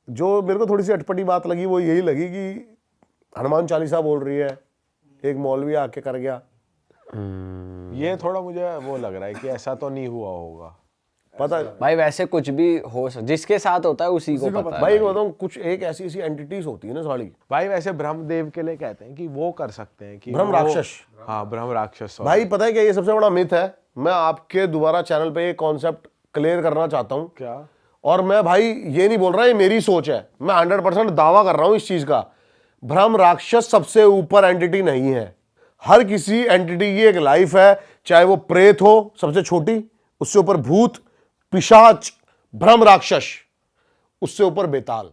जो मेरे को थोड़ी सी अटपटी बात लगी वो यही लगी कि हनुमान चालीसा बोल रही है, एक मौलवी आके कर गया। ये थोड़ा मुझे वो लग रहा है कि ऐसा तो नहीं हुआ होगा। पता भाई वैसे कुछ भी हो जिसके साथ होता है उसी को पता है भाई, बताऊँ कुछ एक ऐसी ऐसी एंटिटीज होती है ना साली। भाई वैसे ब्रह्मदेव के लिए कहते हैं कि वो कर सकते हैं कि ब्रह्म वो- राक्षस। हाँ, ब्रह्म राक्षस। भाई पता है क्या, ये सबसे बड़ा मिथ है। मैं आपके दोबारा चैनल पे ये कॉन्सेप्ट क्लियर करना चाहता हूँ। क्या? और मैं भाई ये नहीं बोल रहा, ये मेरी सोच है, मैं 100% दावा कर रहा हूं इस चीज का। ब्रह्म राक्षस सबसे ऊपर एंटिटी नहीं है। हर किसी एंटिटी की एक लाइफ है, चाहे वो प्रेत हो सबसे छोटी, उससे ऊपर भूत, पिशाच, ब्रह्म राक्षस, उससे ऊपर बेताल।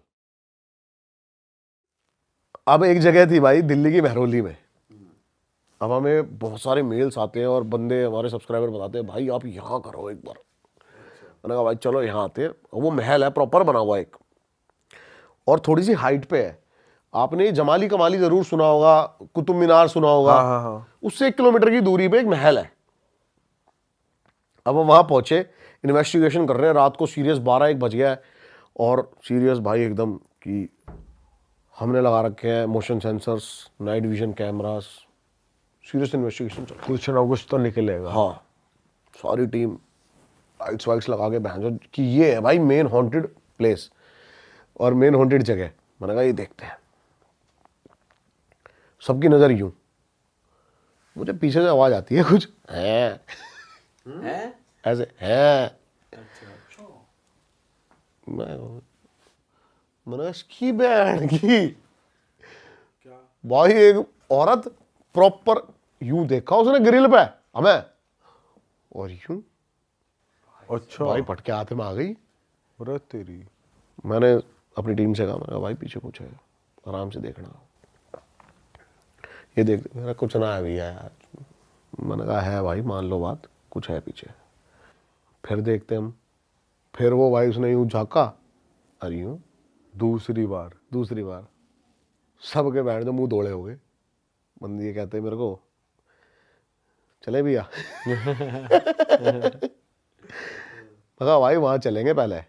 अब एक जगह थी भाई दिल्ली की महरौली में। अब हमें बहुत सारे मेल्स आते हैं और बंदे हमारे सब्सक्राइबर बताते हैं भाई आप यहाँ करो एक बार। मैंने कहा भाई चलो यहाँ आते हैं। वो महल है प्रॉपर बना हुआ एक, और थोड़ी सी हाइट पे है। आपने जमाली कमाली जरूर सुना होगा, कुतुब मीनार सुना होगा। हाँ, हाँ। उससे 1 किलोमीटर की दूरी पे एक महल है। अब हम वहां पहुंचे, इन्वेस्टिगेशन कर रहे हैं, रात को सीरियस 12-1 बज गया है। और सीरियस भाई एकदम कि हमने लगा रखे हैं motion sensors, night vision cameras, serious investigation चल रही है। कुछ ना कुछ तो निकलेगा। हाँ, सारी टीम लाइट्स वाइट्स लगा के बहन कि ये है भाई मेन हॉन्टेड प्लेस और मेन हॉन्टेड जगह। मैंने कहा ये देखते हैं। सबकी नजर यूं, मुझे पीछे से आवाज आती है कुछ है ऐसे है। मैंने कहा इसकी बहन की भाई, एक औरत प्रॉपर यूं देखा उसने ग्रिल पे हमें, और यूं अच्छा भाई पटके हाथ में आ गई। अरे तेरी। मैंने अपनी टीम से कहा, मैंने कहा भाई पीछे कुछ है, आराम से देखना, ये देख। मेरा कुछ ना है भैया यार। मैंने कहा है भाई, मान लो बात, कुछ है पीछे। फिर देखते हम, फिर वो भाई उसने यूं झाँका, अरे यूं दूसरी बार सबके बैठ जो मुंह दौड़े हो गए। बंदी ये कहते मेरे को चले भैया। मैं कहा भाई वहां चलेंगे पहले,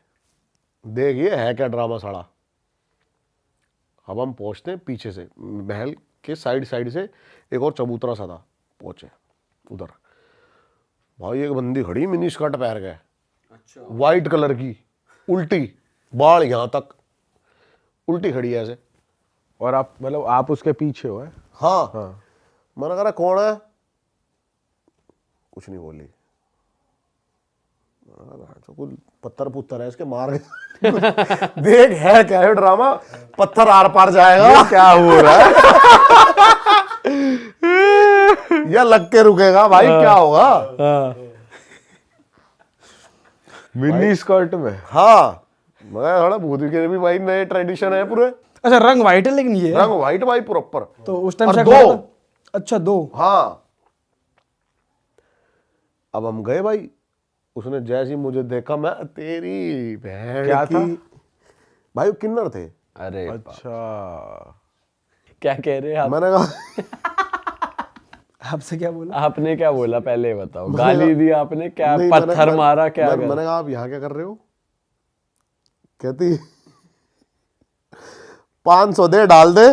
देखिए है क्या ड्रामा साड़ा। अब हम पहुंचते हैं पीछे से, महल के साइड से एक और चबूतरा सा था, पहुंचे उधर। भाई एक बंदी खड़ी मिनी स्कर्ट पहन के, वाइट कलर की, उल्टी, बाल यहां तक, उल्टी खड़ी है ऐसे। और आप मतलब आप उसके पीछे हो? है? हाँ, हाँ। मैंने कहा कौन है? कुछ नहीं बोली। तो कुछ पत्थर पुत्थर है इसके मार के देख है क्या है ड्रामा, पत्थर आर पार जाएगा क्या हो रहा है? या लग के रुकेगा भाई, क्या होगा? मिनी स्कर्ट में हाँ मगर थोड़ा भूत के भी भाई नए ट्रेडिशन है पूरे। अच्छा रंग वाइट है लेकिन ये रंग व्हाइट भाई प्रॉपर। तो उस टाइम और से दो। अच्छा 2। हाँ अब हम गए भाई, उसने जैसे ही मुझे देखा, मैं तेरी बहन क्या की था? भाई वो किन्नर थे। अरे अच्छा क्या कह रहे हैं आप? मैंने कहा आपसे क्या बोला? आपने क्या बोला पहले बताओ? गाली दी आपने क्या? नहीं, पत्थर मारा क्या? मैंने कहा आप यहाँ क्या कर रहे हो? कहती 500 दे डाल दे।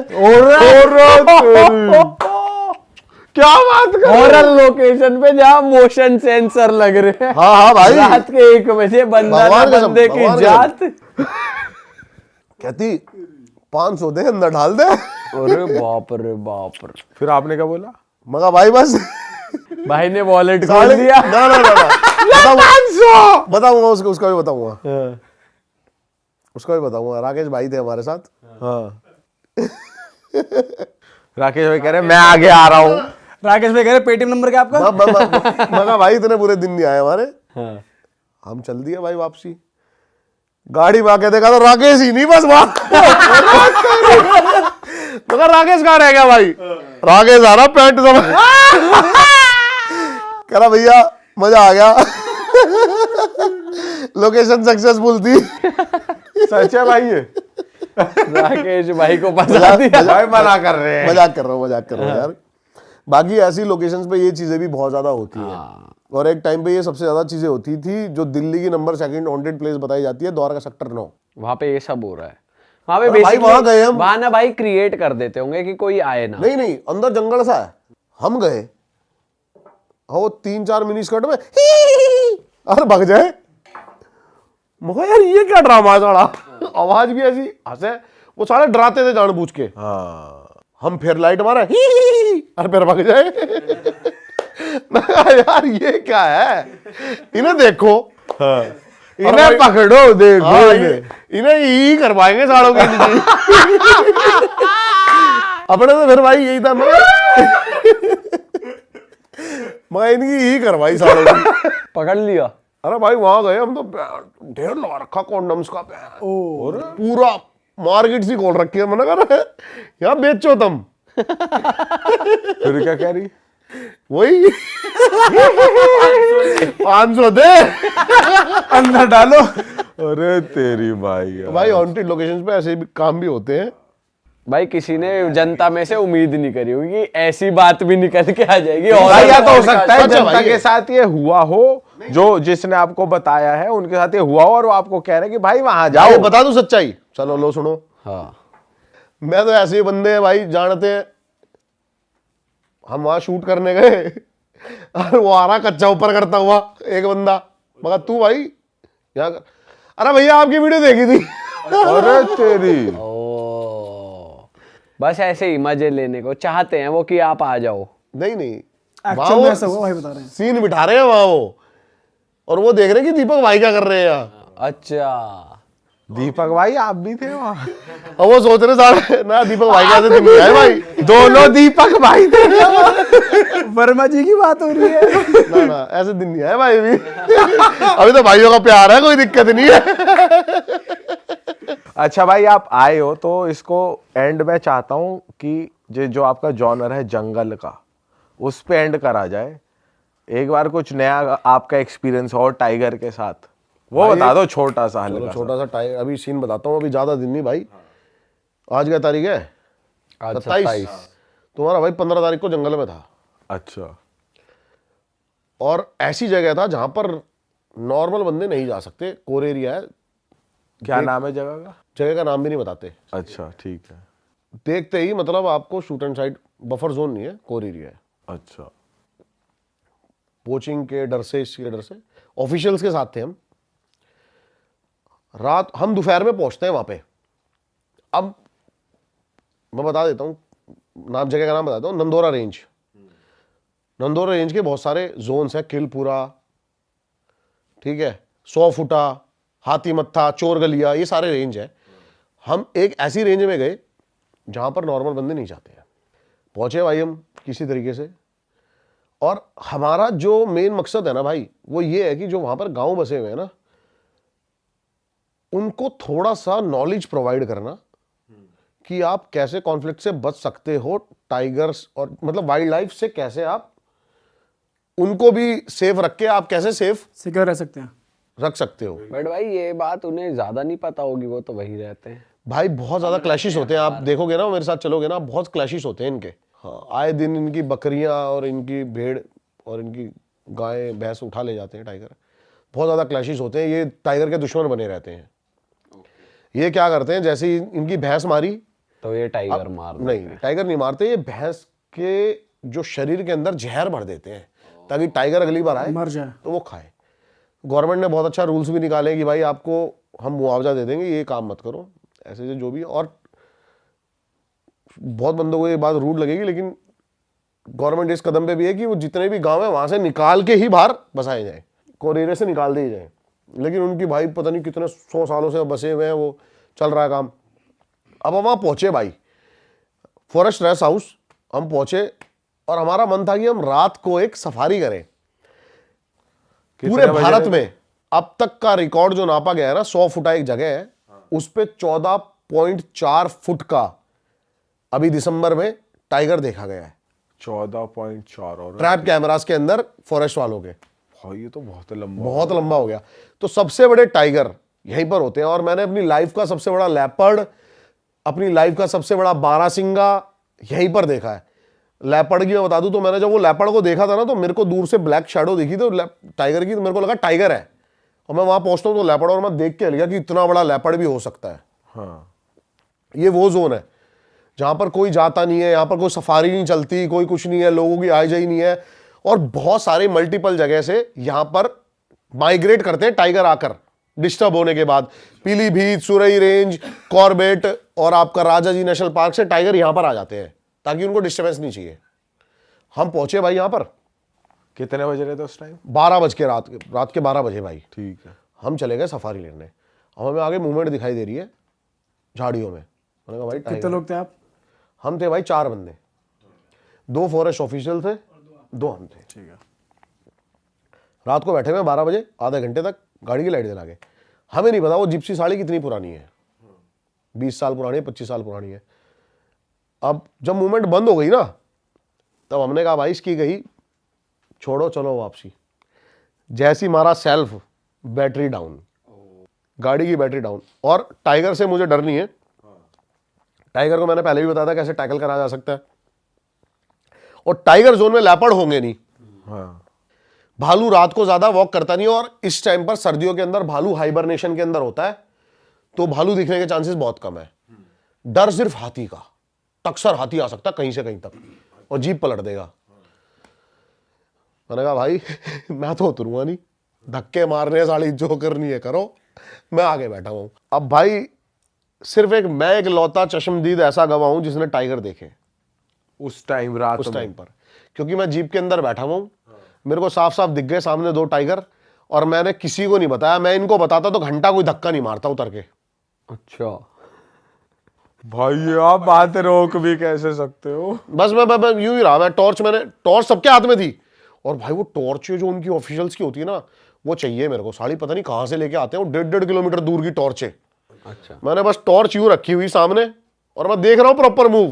क्या बात कर? हॉरर लोकेशन पे जहाँ मोशन सेंसर लग रहे हैं। हाँ हाँ भाई, रात के 1 बजे बंदा ना भगवान कसम, बंदे की भगवान जात। कहती 500 दे अंदर डाल दे। अरे बाप रे बाप रे। फिर आपने क्या बोला? मगा भाई बस भाई ने वॉलेट खोल दिया। ना ना ना, ना। बताऊंगा उसका भी बताऊंगा, उसका भी बताऊंगा। राकेश भाई थे हमारे साथ। हाँ राकेश भाई कह रहे मैं आगे आ रहा हूँ। राकेश भाई कह रहे पेटीएम नंबर क्या आपका? मगा भाई इतने पूरे दिन नहीं आए हमारे। हम चल दिए भाई वापसी। गाड़ी में आके देखा तो राकेश ही नहीं, बस वहां मगर राकेश कहाँ रह गया भाई? राकेश आ रहा पैंट सब कह रहा भैया मजा आ गया, लोकेशन सक्सेसफुल थी। सच है भाई ये? राकेश भाई को फंसा दिया। भाई मना कर रहे हैं। मजाक कर रहा हूँ यार। बाकी ऐसी लोकेशंस पे ये चीजें भी बहुत ज्यादा होती हैं। और एक टाइम पे ये सबसे ज्यादा चीजें होती थी जो दिल्ली की नंबर 2 हॉन्टेड प्लेस बताई जाती है, द्वारका सेक्टर 9। वहां पे ये सब हो रहा है। वहां पे भाई बेसिकली वहां गए हम। वहां ना भाई क्रिएट कर देते होंगे कि कोई आए ना। नहीं नहीं, अंदर जंगल सा है। हम गए, वो 3-4 मिनी स्कर्ट में अरे भाग जाए। मगर यार ये क्या ड्रामा है साला, आवाज भी ऐसी हंसे, वो सारे डराते थे जानबूझ के। हाँ हम फिर लाइट मारा अरे फिर भाग जाए। मैं कहा, यार ये क्या है, इन्हें देखो। इन्हें पकड़ो, देखो हाँ, इन्हें। इन्हें यही करवाएंगे सालों के लिए। अपने तो फिर भाई यही था, मैं इनकी यही करवाई सालों की। पकड़ लिया। अरे भाई वहां गए हम तो ढेर लगा रखा कॉन्डम्स का, और पूरा मार्केट सी खोल रखी है। मैंने कहा यहाँ बेचो तुम। फिर क्या कह रही? वही 500 दे अंदर डालो। अरे तेरी भाई यार। भाई हॉन्टेड लोकेशंस पे ऐसे भी काम भी होते हैं। भाई किसी ने जनता में से उम्मीद नहीं करी होगी कि ऐसी बात भी निकल के आ जाएगी। और भाई या तो हो सकता है सच है जनता भाई के ये। साथ ये हुआ हो, जो जिसने आपको बताया है उनके साथ ये हुआ हो और वो आपको कह रहे हैं कि भाई वहां जाओ जाओ। बता दूं सच्चाई, चलो लो सुनो। हाँ मैं तो ऐसे ही बंदे हैं भाई जानते हैं। हम वहां शूट करने गए और वो आ रहा कच्चा ऊपर करता हुआ एक बंदा, मगर तू भाई यहाँ कर। अरे भैया आपकी वीडियो देखी थी। अरे तेरी। ओ, बस ऐसे ही मजे लेने को चाहते हैं वो कि आप आ जाओ। नहीं नहीं, एक्चुअल में ऐसा हुआ भाई, बता रहे हैं। सीन बिठा रहे हैं वहां वो, और वो देख रहे हैं कि दीपक भाई क्या कर रहे हैं यहाँ। अच्छा दीपक भाई आप भी थे वहां? और वो सोच रहे सारे ना दीपक भाई कैसे दिन नहीं आए भाई। दोनों दीपक भाई थे। वर्मा जी की बात हो रही है। ना ना ऐसे दिन नहीं आए भाई भी। अभी तो भाइयों का प्यार है, कोई दिक्कत नहीं है। अच्छा भाई आप आए हो तो इसको एंड में चाहता हूं कि जो आपका जॉनर है जंगल का, उस पे एंड करा जाए। एक बार कुछ नया आपका एक्सपीरियंस हो टाइगर के साथ, वो बता दो छोटा सा चलो हल्का सा। छोटा सा टाइम अभी सीन बताता हूँ, अभी ज्यादा दिन नहीं भाई। आज क्या तारीख है? आज 27। तुम्हारा भाई 15 तारीख को जंगल में था, अच्छा और ऐसी जगह था जहां पर नॉर्मल बंदे नहीं जा सकते। कोर एरिया है। क्या नाम है जगह का? जगह का नाम भी नहीं बताते। अच्छा ठीक है। देखते ही मतलब आपको shoot and side, buffer zone नहीं है, कोर एरिया है। अच्छा पोचिंग के डर से, इसके डर से ऑफिशियल्स के साथ थे हम। रात हम दोपहर में पहुंचते हैं वहां पे। अब मैं बता देता हूं नाम, जगह का नाम बताता हूं, नंदोरा रेंज। नंदोरा रेंज के बहुत सारे जोन्स हैं, किलपुरा, ठीक है, 100 फुटा, हाथी मत्था, चोर गलिया, ये सारे रेंज है। हम एक ऐसी रेंज में गए जहां पर नॉर्मल बंदे नहीं जाते हैं। पहुंचे भाई हम किसी तरीके से, और हमारा जो मेन मकसद है ना भाई, वो ये है कि जो वहां पर गांव बसे हुए हैं ना, उनको थोड़ा सा नॉलेज प्रोवाइड करना कि आप कैसे कॉन्फ्लिक्ट से बच सकते हो, टाइगर्स और मतलब वाइल्ड लाइफ से कैसे आप उनको भी सेफ रख के आप कैसे सेफ सिक्योर रह सकते हैं। रख सकते हो। बट भाई ये बात उन्हें ज्यादा नहीं पता होगी, वो तो वही रहते हैं। भाई बहुत ज्यादा क्लैशेस होते हैं, आप देखोगे ना, मेरे साथ चलोगे ना, बहुत क्लैशेस होते हैं इनके। हाँ, आए दिन इनकी बकरियां और इनकी भेड़ और इनकी गाय भैंस उठा ले जाते हैं टाइगर। बहुत ज्यादा क्लैशेस होते हैं, ये टाइगर के दुश्मन बने रहते हैं। ये क्या करते हैं, जैसे ही इनकी भैंस मारी तो ये टाइगर मार देते नहीं, टाइगर नहीं मारते, ये भैंस के जो शरीर के अंदर जहर भर देते हैं ताकि टाइगर अगली बार आए मर जाए। तो वो खाए। गवर्नमेंट ने बहुत अच्छा रूल्स भी निकाले कि भाई आपको हम मुआवजा दे देंगे, ये काम मत करो, ऐसे से जो भी। और बहुत बंदों को ये बात रूड लगेगी, लेकिन गवर्नमेंट इस कदम पे भी है कि वो जितने भी गांव है वहां से निकाल के ही बाहर बसाए जाए, कोरेरे से निकाल दिए जाए। लेकिन उनकी भाई पता नहीं कितने 100 सालों से बसे हुए हैं, वो चल रहा है काम। अब हम वहां पहुंचे भाई, फॉरेस्ट रेस्ट हाउस हम पहुंचे, और हमारा मन था कि हम रात को एक सफारी करें। पूरे भारत में अब तक का रिकॉर्ड जो नापा गया है ना, 100 फुटा एक जगह है, उस पे 14.4 फुट का अभी दिसंबर में टाइगर देखा गया है 14.4 और ट्रैप कैमरास के अंदर फॉरेस्ट वालों के। भाई ये तो बहुत लंबा हो गया। तो सबसे बड़े टाइगर यहीं पर होते हैं। और मैंने अपनी लाइफ का सबसे बड़ा लेपर्ड, अपनी लाइफ का सबसे बड़ा बारासिंगा यहीं पर देखा है। लेपर्ड की मैं बता दूं तो मैंने जब वो लेपर्ड को देखा था ना, तो मेरे को दूर से ब्लैक शैडो दिखी तो टाइगर की, तो मेरे को लगा टाइगर है। और मैं वहां पहुंचता हूं तो लेपर्ड, और मैं देख के लिया कि इतना बड़ा लेपर्ड भी हो सकता है। हाँ, ये वो जोन है जहां पर कोई जाता नहीं है, यहां पर कोई सफारी नहीं चलती, कोई कुछ नहीं है, लोगों की आय जाई नहीं है। और बहुत सारे मल्टीपल जगह से यहां पर माइग्रेट करते हैं टाइगर आकर डिस्टर्ब होने के बाद। पीलीभीत, सुरई रेंज, कॉर्बेट और आपका राजाजी नेशनल पार्क से टाइगर यहां पर आ जाते हैं ताकि उनको डिस्टर्बेंस नहीं चाहिए। हम पहुंचे भाई यहां पर कितने बजे रहे थे उस टाइम? 12 बज के, रात के 12 बजे भाई। ठीक है। हम चले गए सफारी लेने। अब हमें आगे मूवमेंट दिखाई दे रही है झाड़ियों में। मैंने कहा भाई कितने टाइगर। लोग थे आप? हम थे भाई 4 बंदे, 2 फॉरेस्ट ऑफिशियल थे, 2 हम थे। ठीक है। रात को बैठे हुए 12 बजे, आधे घंटे तक गाड़ी की लाइट जला के। हमें नहीं पता वो जिप्सी साड़ी कितनी पुरानी है, 20 साल पुरानी है, 25 साल पुरानी है। अब जब मूवमेंट बंद हो गई ना, तब हमने कहा भाई इसकी गई, छोड़ो चलो वापसी। जैसी मारा सेल्फ, बैटरी डाउन, गाड़ी की बैटरी डाउन। और टाइगर से मुझे डर नहीं है, टाइगर को मैंने पहले भी बताया था कैसे टैकल करा जा सकता है। और टाइगर जोन में लेपर्ड होंगे नहीं। हाँ, भालू रात को ज्यादा वॉक करता नहीं है, और इस टाइम पर सर्दियों के अंदर भालू हाइबरनेशन के अंदर होता है, तो भालू दिखने के चांसेस बहुत कम है। डर सिर्फ हाथी का, टक्सर हाथी आ सकता है कहीं से कहीं तक और जीप पलट देगा। मैंने कहा भाई मैं तो उतरूंगा नहीं, धक्के मारने साली जो करनी है करो, मैं आगे बैठा हूं। अब भाई सिर्फ मैं एक लौता चश्मदीद ऐसा गवाह हूं जिसने टाइगर देखे उस टाइम रात उस में। टाइम पर, क्योंकि मैं जीप के अंदर बैठा हुआ हूं। मेरे को साफ साफ दिख गए सामने 2 टाइगर, और मैंने किसी को नहीं बताया। मैं इनको बताता तो घंटा कोई धक्का नहीं मारता उतर के। अच्छा भाई ये आप बात रोक भी कैसे सकते हो? बस मैं यूं ही रहा। मैं टॉर्च सबके हाथ में थी, और भाई वो टॉर्च जो उनकी ऑफिशियल्स की होती है ना, वो चाहिए मेरे को। साली पता नहीं कहां से लेके आते हैं, वो 1.5 किलोमीटर दूर की टॉर्च है। अच्छा, मैंने बस टॉर्च यूं रखी हुई सामने, और मैं देख रहा हूं प्रॉपर मूव,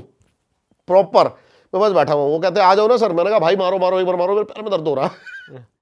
प्रॉपर। मैं बस बैठा हुआ हूं। वो कहते हैं आ जाओ ना सर। मैंने कहा भाई मारो मारो, एक बार मारो, मेरे पैर में दर्द हो रहा है।